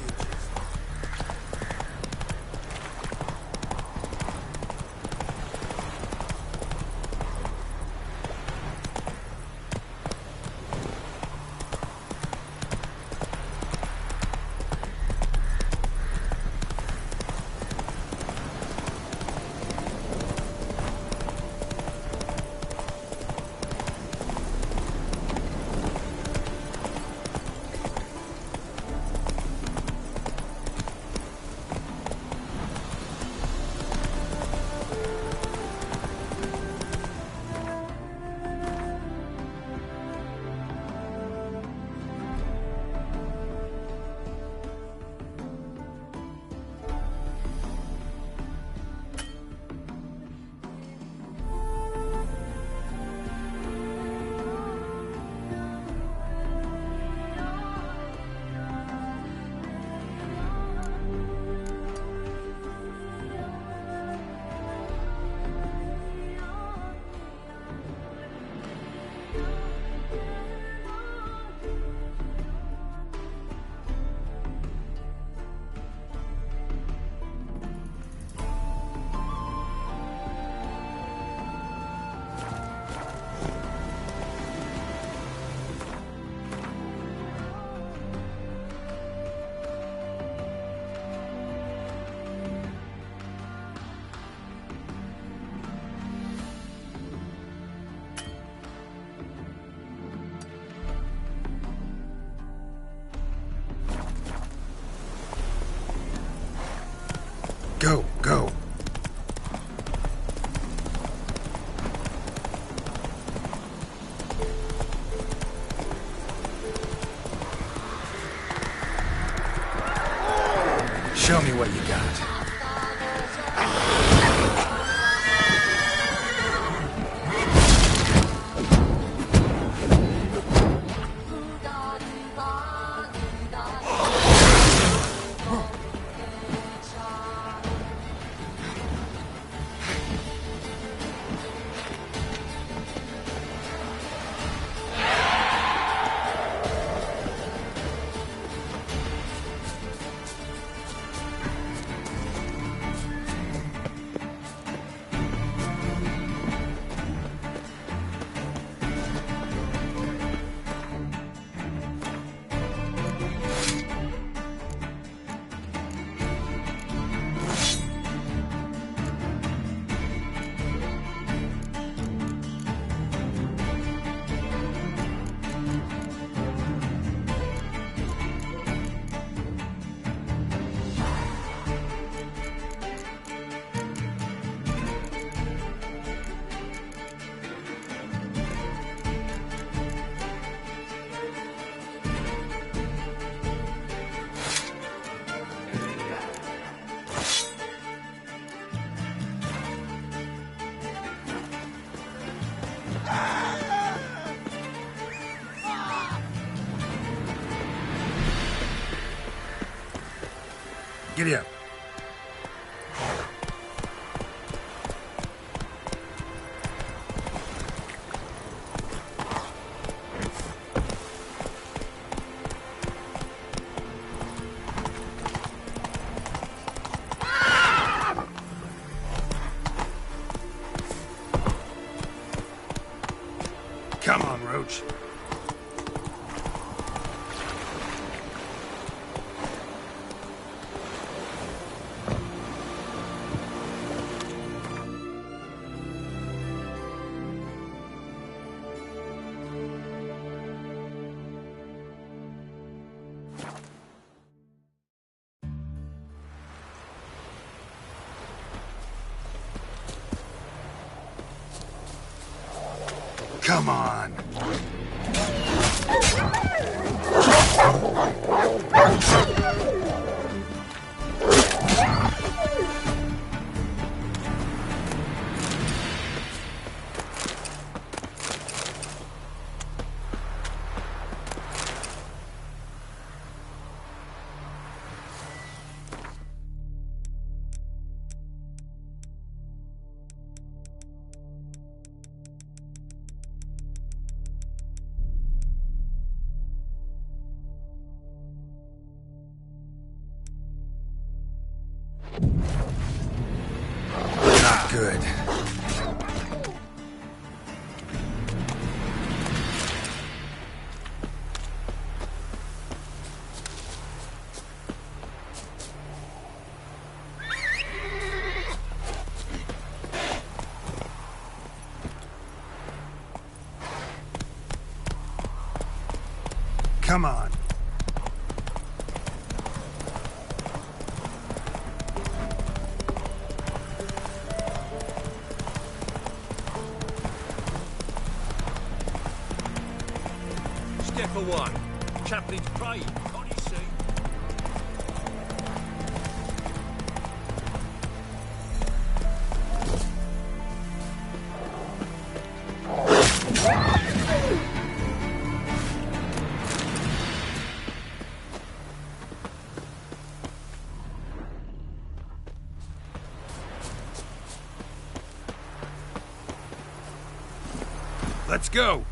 Go, go. Show me what you got. Giddy up. torch. Come on! Not good. Come on. Step away. Chaplin's praying, can't you see? Let's go!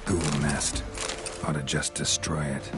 Ghoul nest. Ought to just destroy it.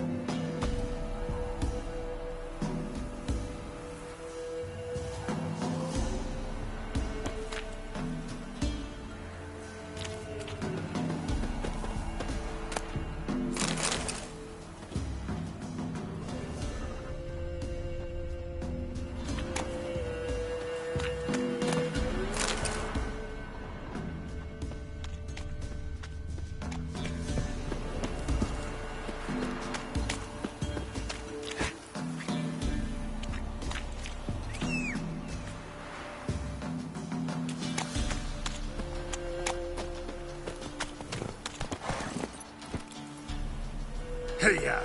Hiya!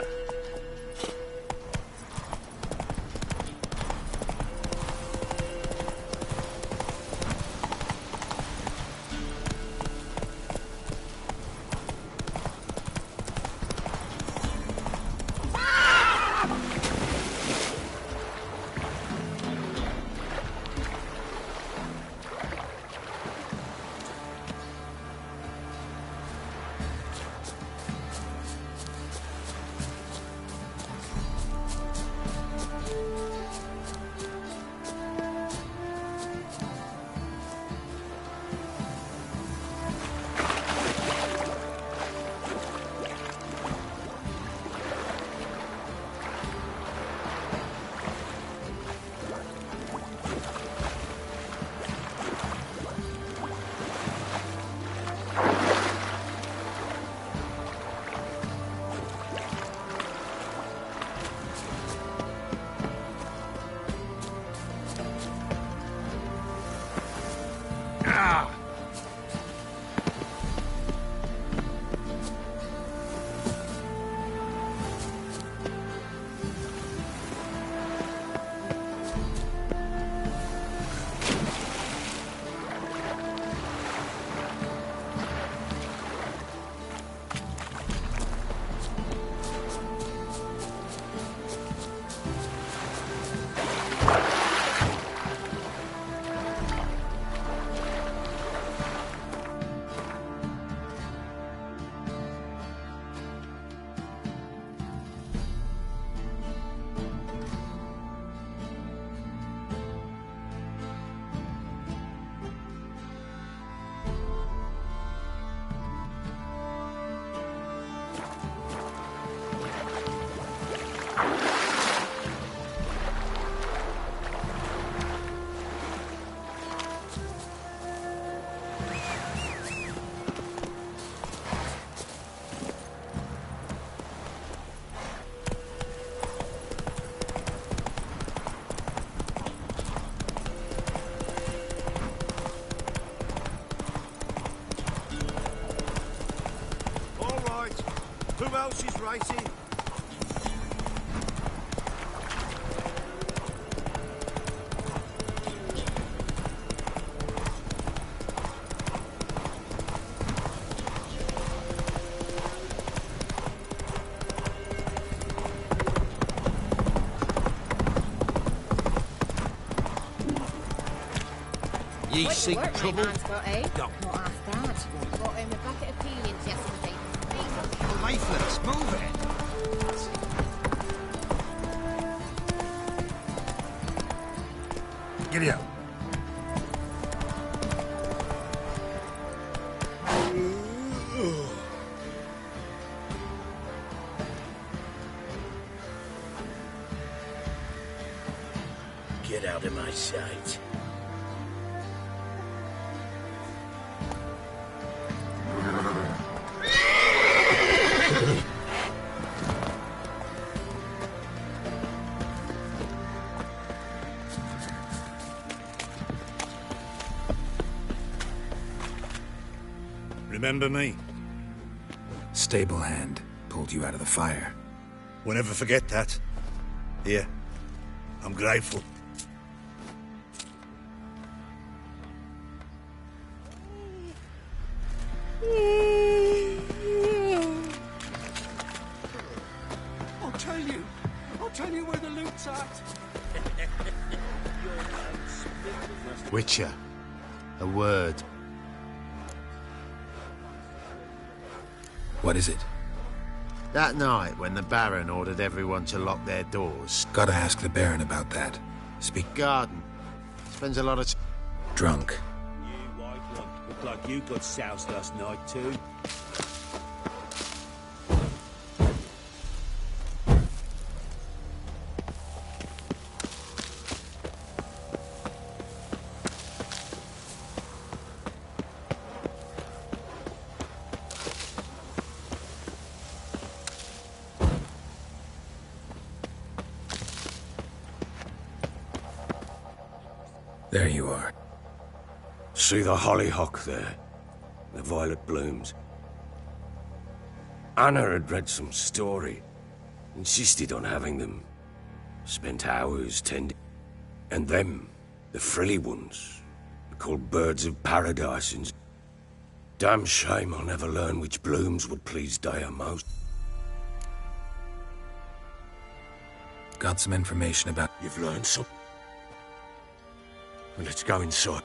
Who else is racing? Ye seek trouble? Not half bad. Brought him a bucket of peelings yesterday. Lifeless, move it! Giddy up. Get out of my sight. Remember me? Stable hand pulled you out of the fire. We'll never forget that. Here, I'm grateful. I'll tell you where the loot's at. Witcher, a word. What is it? That night when the Baron ordered everyone to lock their doors. Gotta ask the Baron about that. Speak. Garden. Spends a lot of drunk. You white one. Look like you got soused last night too. There you are. See the hollyhock there? The violet blooms. Anna had read some story. Insisted on having them. Spent hours tending. And them, the frilly ones, called birds of paradise. And damn shame I'll never learn which blooms would please Daya most. Got some information about... You've learned some? Well, let's go inside.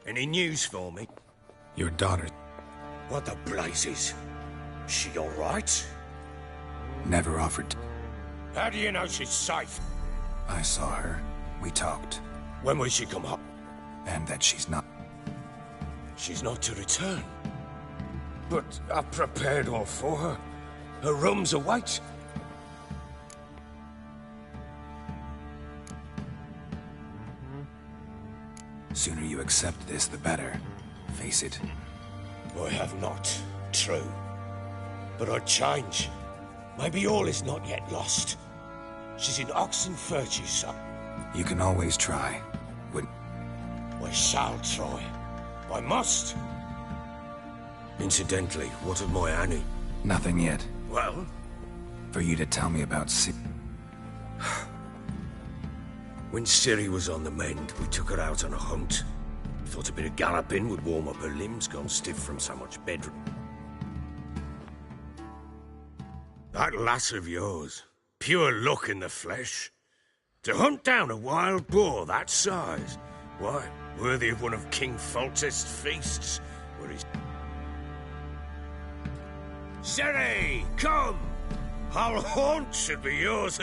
Any news for me? Your daughter... What the blazes? She all right? Never offered... How do you know she's safe? I saw her. We talked. When will she come up? And that she's not... She's not to return. But I've prepared all for her. Her rooms await. Sooner you accept this, the better. Face it. I have not. True. But I'd change. Maybe all is not yet lost. She's in Oxenfurt, you son. You can always try. I shall try. I must. Incidentally, what of my Annie? Nothing yet. Well? For you to tell me about When Ciri was on the mend, we took her out on a hunt. Thought a bit of galloping would warm up her limbs, gone stiff from so much bedroom. That lass of yours, pure luck in the flesh. To hunt down a wild boar that size, why, worthy of one of King Foltest's feasts, where he's... Ciri, come! Our haunt should be yours.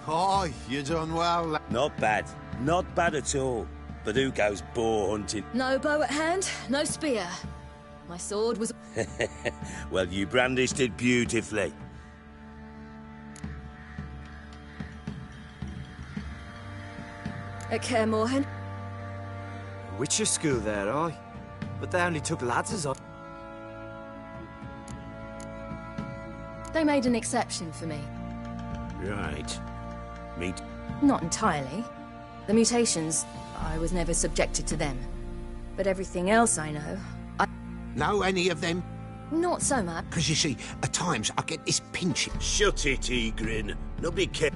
Oh, you done well. Not bad. Not bad at all. But who goes boar hunting? No bow at hand, no spear. My sword was... Well, you brandished it beautifully. At Kaer Morhen? Witcher school there, aye. But they only took lads as on. They made an exception for me. Right. Meet? Not entirely. The mutations, I was never subjected to them. But everything else I know, Know any of them? not so much. Because you see, at times I get this pinching. Shut it, Egrin. Nobody cares.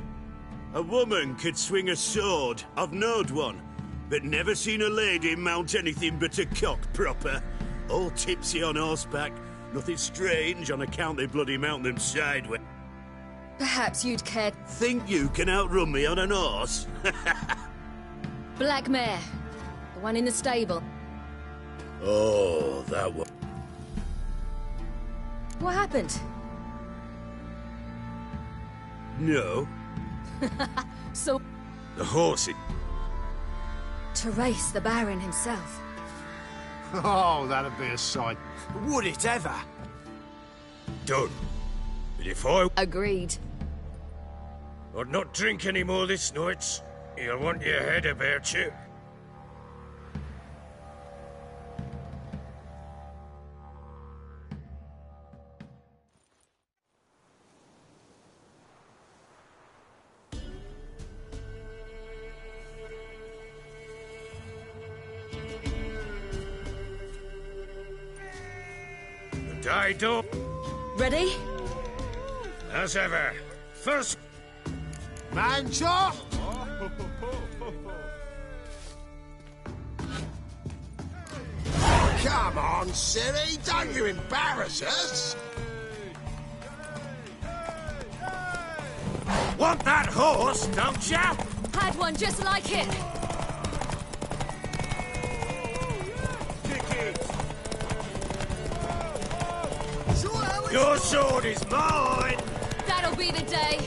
A woman could swing a sword. I've knowed one. But never seen a lady mount anything but a cock proper. All tipsy on horseback. Nothing strange on account they bloody mount them sideways. Perhaps you'd care... Think you can outrun me on an horse? Black mare. The one in the stable. Oh, that one. What happened? No. So... The horse... To race the Baron himself. Oh, that'd be a sight. Would it ever? Done. But if I... Agreed. I'd not drink any more this night. You'll want your head about you. Dido. Ready? As ever. First... Manchop! Come on, Siri, don't you embarrass us! Want that horse, don't ya? Had one just like it. Your sword is mine! That'll be the day.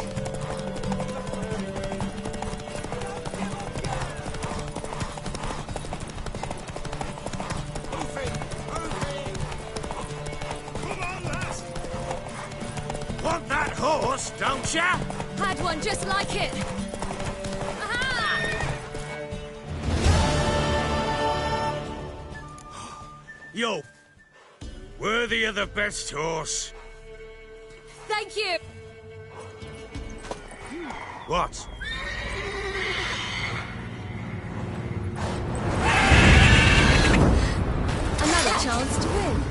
Want that horse, don't ya? Had one just like it. Aha! Yo, worthy of the best horse. Thank you. What? Another chance to win.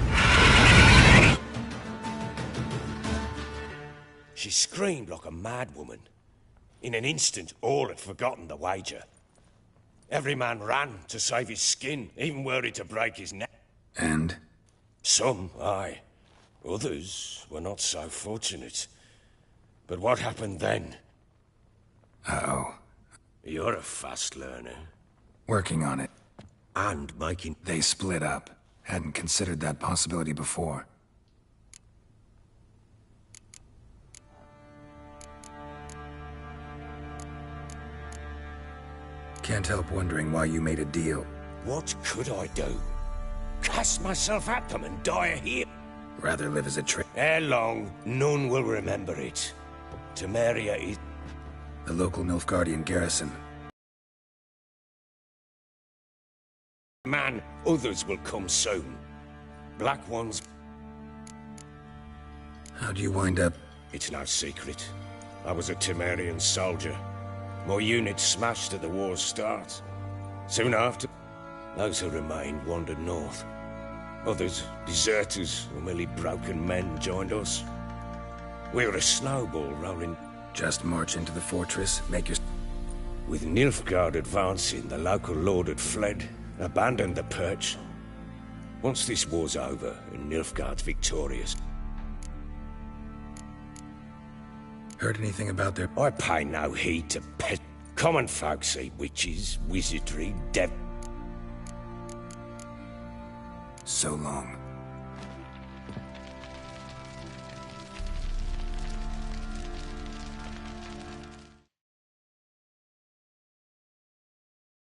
She screamed like a mad woman. In an instant, all had forgotten the wager. Every man ran to save his skin, even worried to break his neck. And? Some, aye. Others were not so fortunate. But what happened then? Uh-oh. You're a fast learner. Working on it. And making... They split up. Hadn't considered that possibility before. Can't help wondering why you made a deal. What could I do? Cast myself at them and die here? Rather live as a trick. Ere long, none will remember it. Temeria is... The local Nilfgaardian garrison. Man, others will come soon. Black ones... How'd you wind up? It's no secret. I was a Temerian soldier. My unit smashed at the war's start. Soon after, those who remained wandered north. Others, deserters or merely broken men, joined us. We were a snowball rolling... Just march into the fortress, make your... With Nilfgaard advancing, the local lord had fled, abandoned the perch. Once this war's over, and Nilfgaard's victorious... Heard anything about their... I pay no heed to pet... Common folk see witches, wizardry, dev... So long.